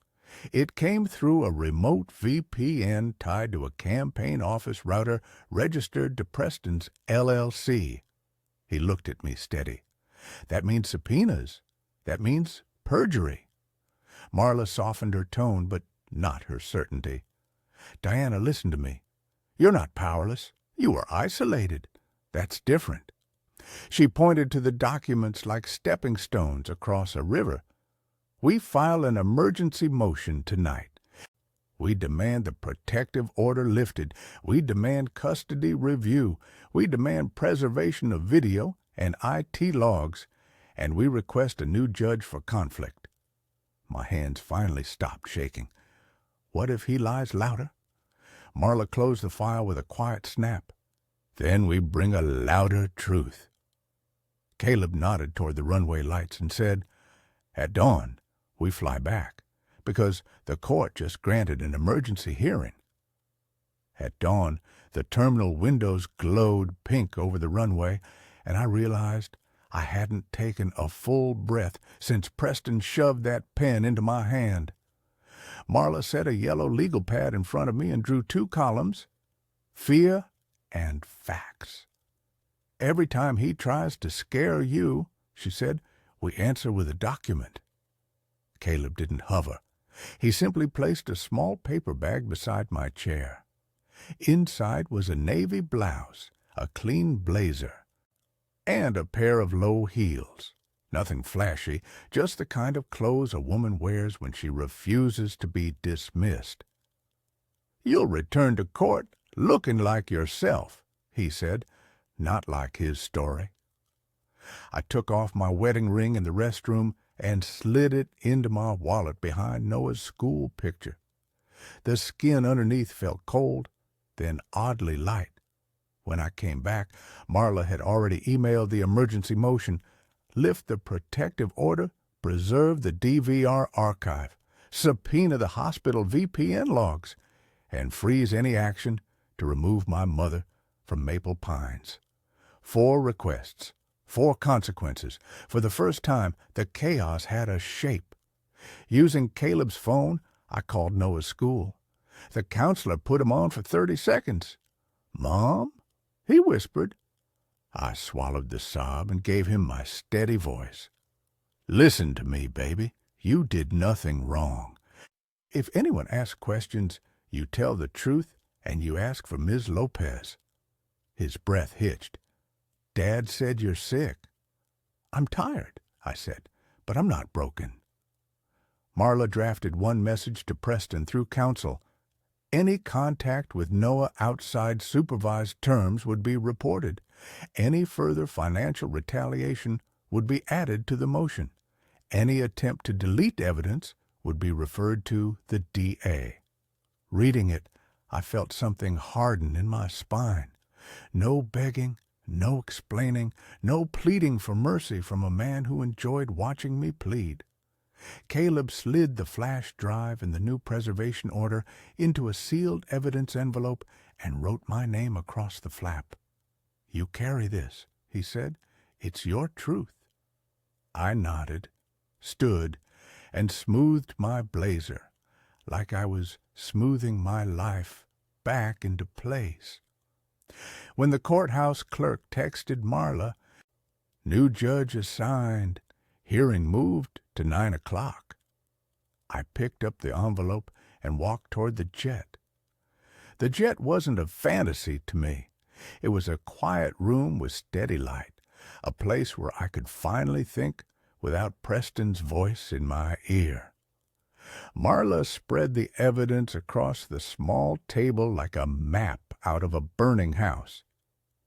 It came through a remote VPN tied to a campaign office router registered to Preston's LLC. He looked at me steady. That means subpoenas. That means perjury. Marla softened her tone, but not her certainty. Diana, listen to me. You're not powerless. You are isolated. That's different. She pointed to the documents like stepping stones across a river. We file an emergency motion tonight. We demand the protective order lifted. We demand custody review. We demand preservation of video and IT logs. And we request a new judge for conflict. My hands finally stopped shaking. What if he lies louder? Marla closed the file with a quiet snap. Then we bring a louder truth. Caleb nodded toward the runway lights and said, At dawn, we fly back, because the court just granted an emergency hearing. At dawn, the terminal windows glowed pink over the runway, and I realized I hadn't taken a full breath since Preston shoved that pen into my hand. Marla set a yellow legal pad in front of me and drew 2 columns, fear and facts. Every time he tries to scare you, she said, we answer with a document. Caleb didn't hover. He simply placed a small paper bag beside my chair. Inside was a navy blouse, a clean blazer, and a pair of low heels. Nothing flashy, just the kind of clothes a woman wears when she refuses to be dismissed. You'll return to court looking like yourself, he said, not like his story. I took off my wedding ring in the restroom and slid it into my wallet behind Noah's school picture. The skin underneath felt cold, then oddly light. When I came back, Marla had already emailed the emergency motion, lift the protective order, preserve the DVR archive, subpoena the hospital VPN logs, and freeze any action to remove my mother from Maple Pines. 4 requests, 4 consequences. For the first time, the chaos had a shape. Using Caleb's phone, I called Noah's school. The counselor put him on for 30 seconds. "Mom?" he whispered. I swallowed the sob and gave him my steady voice. "Listen to me, baby. You did nothing wrong. If anyone asks questions, you tell the truth and you ask for Ms. Lopez." His breath hitched. "Dad said you're sick." "I'm tired," I said, "but I'm not broken." Marla drafted one message to Preston through counsel. Any contact with Noah outside supervised terms would be reported. Any further financial retaliation would be added to the motion. Any attempt to delete evidence would be referred to the DA. Reading it, I felt something harden in my spine. No begging, no explaining, no pleading for mercy from a man who enjoyed watching me plead. Caleb slid the flash drive and the new preservation order into a sealed evidence envelope and wrote my name across the flap. "You carry this," he said. "It's your truth." I nodded, stood, and smoothed my blazer, like I was smoothing my life back into place. When the courthouse clerk texted Marla, "New judge assigned, hearing moved to 9 o'clock," I picked up the envelope and walked toward the jet. The jet wasn't a fantasy to me. It was a quiet room with steady light, a place where I could finally think without Preston's voice in my ear. Marla spread the evidence across the small table like a map out of a burning house.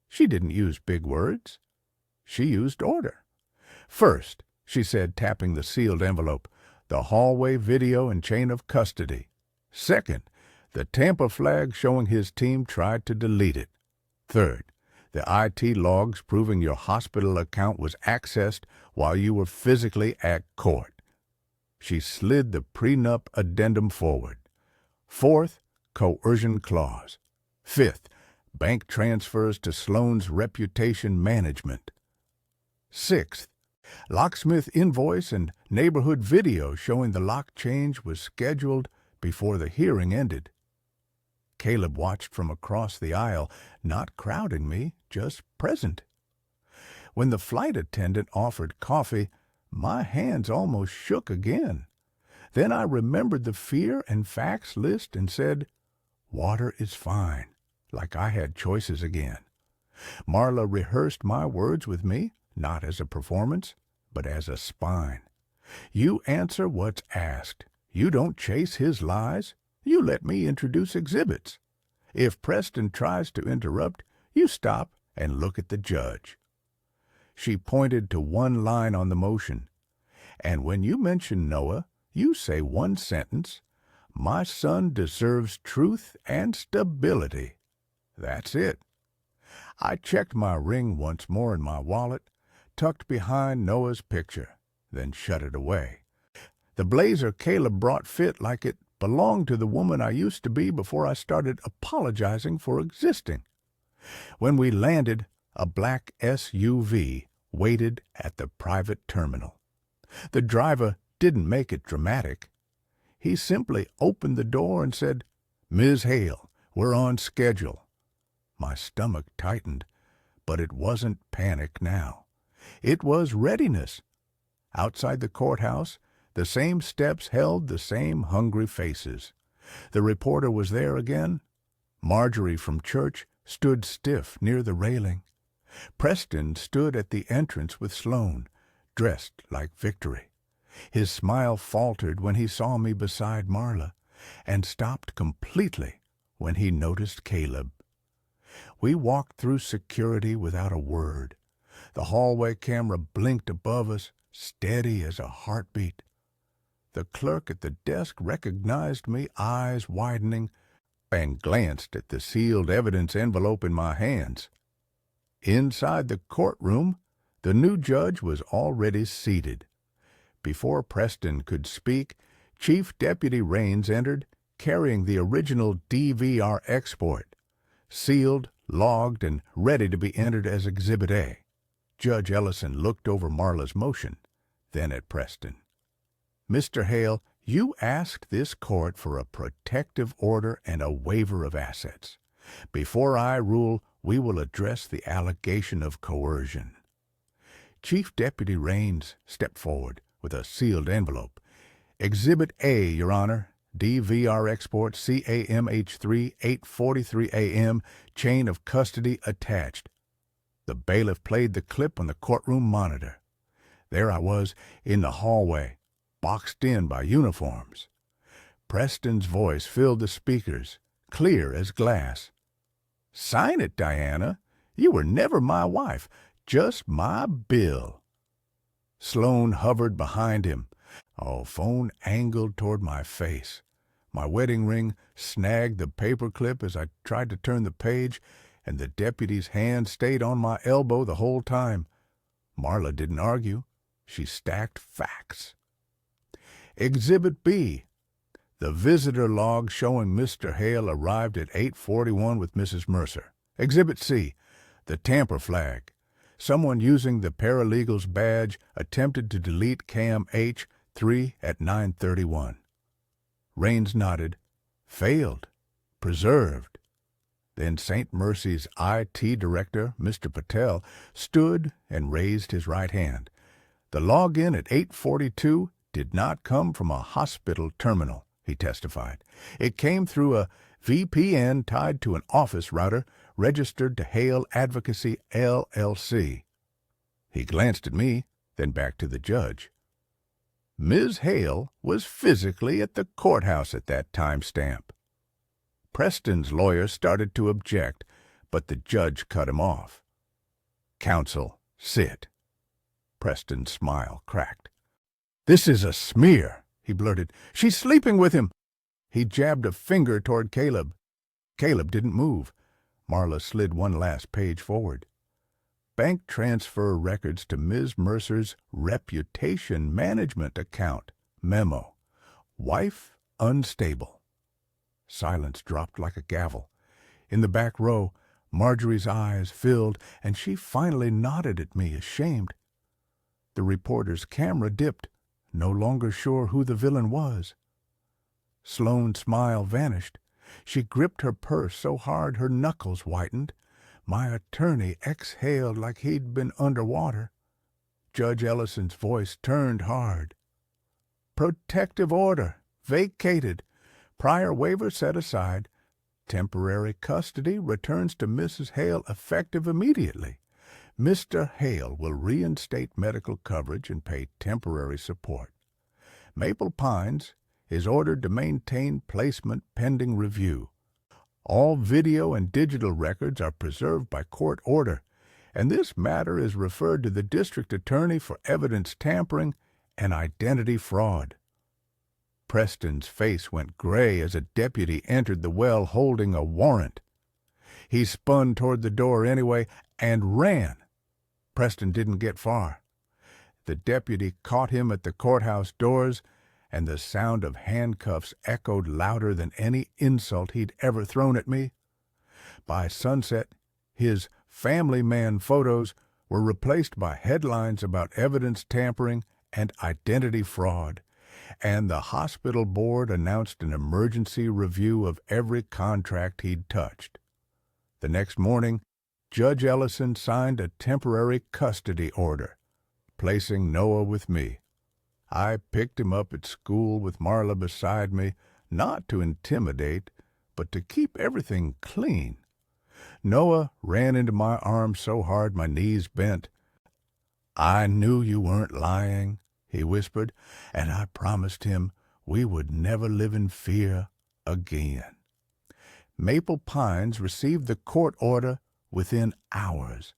She didn't use big words. She used order. "First," she said, tapping the sealed envelope, "the hallway video and chain of custody. Second, the Tampa flag showing his team tried to delete it. Third, the IT logs proving your hospital account was accessed while you were physically at court." She slid the prenup addendum forward. "Fourth, coercion clause. Fifth, bank transfers to Sloan's reputation management. Sixth, locksmith invoice and neighborhood video showing the lock change was scheduled before the hearing ended." Caleb watched from across the aisle, not crowding me, just present. When the flight attendant offered coffee, my hands almost shook again. Then I remembered the fear and facts list and said, "Water is fine," like I had choices again. Marla rehearsed my words with me, not as a performance, but as a spine. "You answer what's asked. You don't chase his lies. You let me introduce exhibits. If Preston tries to interrupt, you stop and look at the judge." She pointed to one line on the motion. "And when you mention Noah, you say one sentence, 'My son deserves truth and stability.' That's it." I checked my ring once more in my wallet, tucked behind Noah's picture, then shut it away. The blazer Caleb brought fit like it belonged to the woman I used to be before I started apologizing for existing. When we landed, a black SUV waited at the private terminal. The driver didn't make it dramatic. He simply opened the door and said, "Ms. Hale, we're on schedule." My stomach tightened, but it wasn't panic now. It was readiness. Outside the courthouse, the same steps held the same hungry faces. The reporter was there again. Marjorie from church stood stiff near the railing. Preston stood at the entrance with Sloan, dressed like victory. His smile faltered when he saw me beside Marla, and stopped completely when he noticed Caleb. We walked through security without a word. The hallway camera blinked above us, steady as a heartbeat. The clerk at the desk recognized me, eyes widening, and glanced at the sealed evidence envelope in my hands. Inside the courtroom, the new judge was already seated. Before Preston could speak, Chief Deputy Raines entered, carrying the original DVR export, sealed, logged, and ready to be entered as Exhibit A. Judge Ellison looked over Marla's motion, then at Preston. "Mr. Hale, you asked this court for a protective order and a waiver of assets. Before I rule, we will address the allegation of coercion." Chief Deputy Raines stepped forward with a sealed envelope. "Exhibit A, Your Honor, DVR export CAMH3 8:43 a.m., chain of custody attached." The bailiff played the clip on the courtroom monitor. There I was in the hallway, boxed in by uniforms. Preston's voice filled the speakers, clear as glass. "Sign it, Diana. You were never my wife, just my bill." Sloan hovered behind him. Phone angled toward my face. My wedding ring snagged the paperclip as I tried to turn the page, and the deputy's hand stayed on my elbow the whole time. Marla didn't argue. She stacked facts. Exhibit B. The visitor log showing Mr. Hale arrived at 8:41 with Mrs. Mercer. Exhibit C. The tamper flag. Someone using the paralegal's badge attempted to delete Cam H3 at 9:31. Raines nodded. Failed. Preserved. Then St. Mercy's IT director, Mr. Patel, stood and raised his right hand. The login at 8:42 did not come from a hospital terminal, he testified. It came through a VPN tied to an office router registered to Hale Advocacy, LLC. He glanced at me, then back to the judge. Ms. Hale was physically at the courthouse at that timestamp. Preston's lawyer started to object, but the judge cut him off. Counsel, sit. Preston's smile cracked. This is a smear, he blurted. She's sleeping with him. He jabbed a finger toward Caleb. Caleb didn't move. Marla slid one last page forward. Bank transfer records to Ms. Mercer's reputation management account. Memo. Wife unstable. Silence dropped like a gavel. In the back row, Marjorie's eyes filled, and she finally nodded at me, ashamed. The reporter's camera dipped, no longer sure who the villain was. Sloan's smile vanished. She gripped her purse so hard her knuckles whitened. My attorney exhaled like he'd been underwater. Judge Ellison's voice turned hard. Protective order. Vacated. Prior waiver set aside. Temporary custody returns to Mrs. Hale effective immediately. Mr. Hale will reinstate medical coverage and pay temporary support. Maple Pines is ordered to maintain placement pending review. All video and digital records are preserved by court order, and this matter is referred to the district attorney for evidence tampering and identity fraud. Preston's face went gray as a deputy entered the well holding a warrant. He spun toward the door anyway and ran. Preston didn't get far. The deputy caught him at the courthouse doors, and the sound of handcuffs echoed louder than any insult he'd ever thrown at me. By sunset, his family man photos were replaced by headlines about evidence tampering and identity fraud, and the hospital board announced an emergency review of every contract he'd touched. The next morning, Judge Ellison signed a temporary custody order, placing Noah with me. I picked him up at school with Marla beside me, not to intimidate, but to keep everything clean. Noah ran into my arms so hard my knees bent. I knew you weren't lying, he whispered, and I promised him we would never live in fear again. Maple Pines received the court order within hours.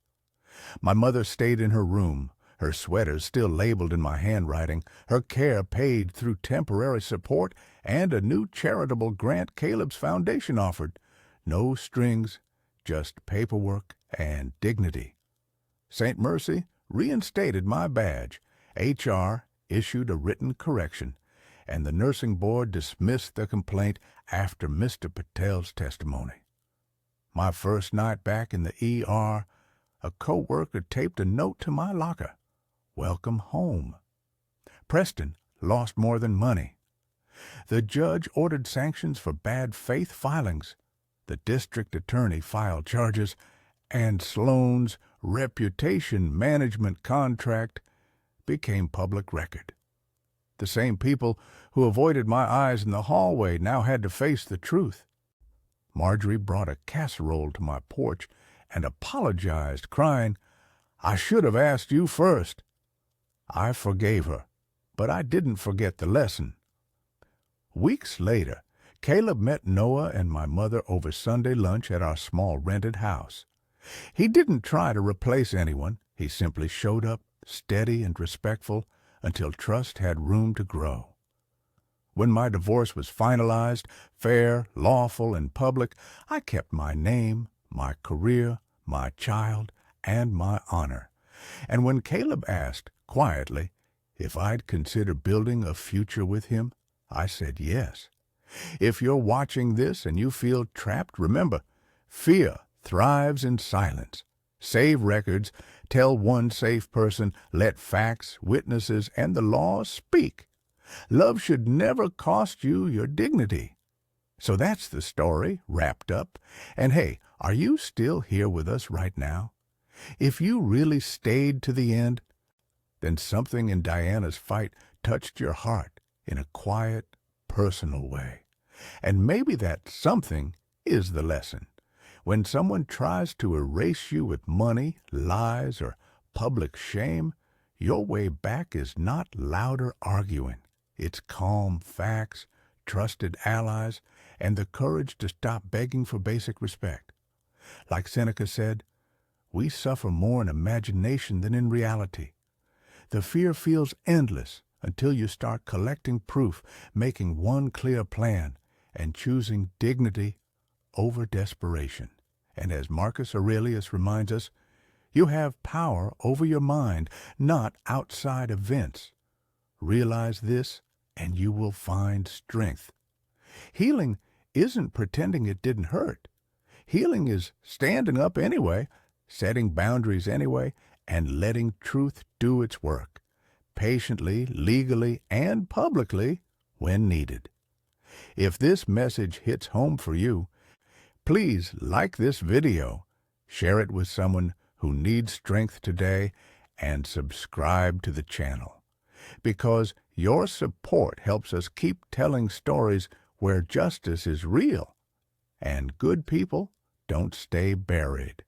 My mother stayed in her room, her sweater still labeled in my handwriting, her care paid through temporary support, and a new charitable grant Caleb's foundation offered. No strings, just paperwork and dignity. St. Mercy reinstated my badge. HR issued a written correction, and the nursing board dismissed the complaint after Mr. Patel's testimony. My first night back in the ER, a co-worker taped a note to my locker. Welcome home. Preston lost more than money. The judge ordered sanctions for bad faith filings. The district attorney filed charges, and Sloan's reputation management contract became public record. The same people who avoided my eyes in the hallway now had to face the truth. Marjorie brought a casserole to my porch and apologized, crying, "I should have asked you first." I forgave her, but I didn't forget the lesson. Weeks later, Caleb met Noah and my mother over Sunday lunch at our small rented house. He didn't try to replace anyone. He simply showed up steady and respectful until trust had room to grow. When my divorce was finalized, fair, lawful, and public, I kept my name, my career, my child, and my honor. And when Caleb asked, quietly, if I'd consider building a future with him, I said yes. If you're watching this and you feel trapped, remember, fear thrives in silence. Save records, tell one safe person, let facts, witnesses, and the law speak. Love should never cost you your dignity. So that's the story, wrapped up. And hey, are you still here with us right now? If you really stayed to the end, then something in Diana's fight touched your heart in a quiet, personal way. And maybe that something is the lesson. When someone tries to erase you with money, lies, or public shame, your way back is not louder arguing. It's calm facts, trusted allies, and the courage to stop begging for basic respect. Like Seneca said, we suffer more in imagination than in reality. The fear feels endless until you start collecting proof, making one clear plan, and choosing dignity over desperation. And as Marcus Aurelius reminds us, you have power over your mind, not outside events. Realize this, and you will find strength. Healing isn't pretending it didn't hurt. Healing is standing up anyway, setting boundaries anyway, and letting truth do its work, patiently, legally, and publicly when needed. If this message hits home for you, please like this video, share it with someone who needs strength today, and subscribe to the channel. Because your support helps us keep telling stories where justice is real and good people don't stay buried.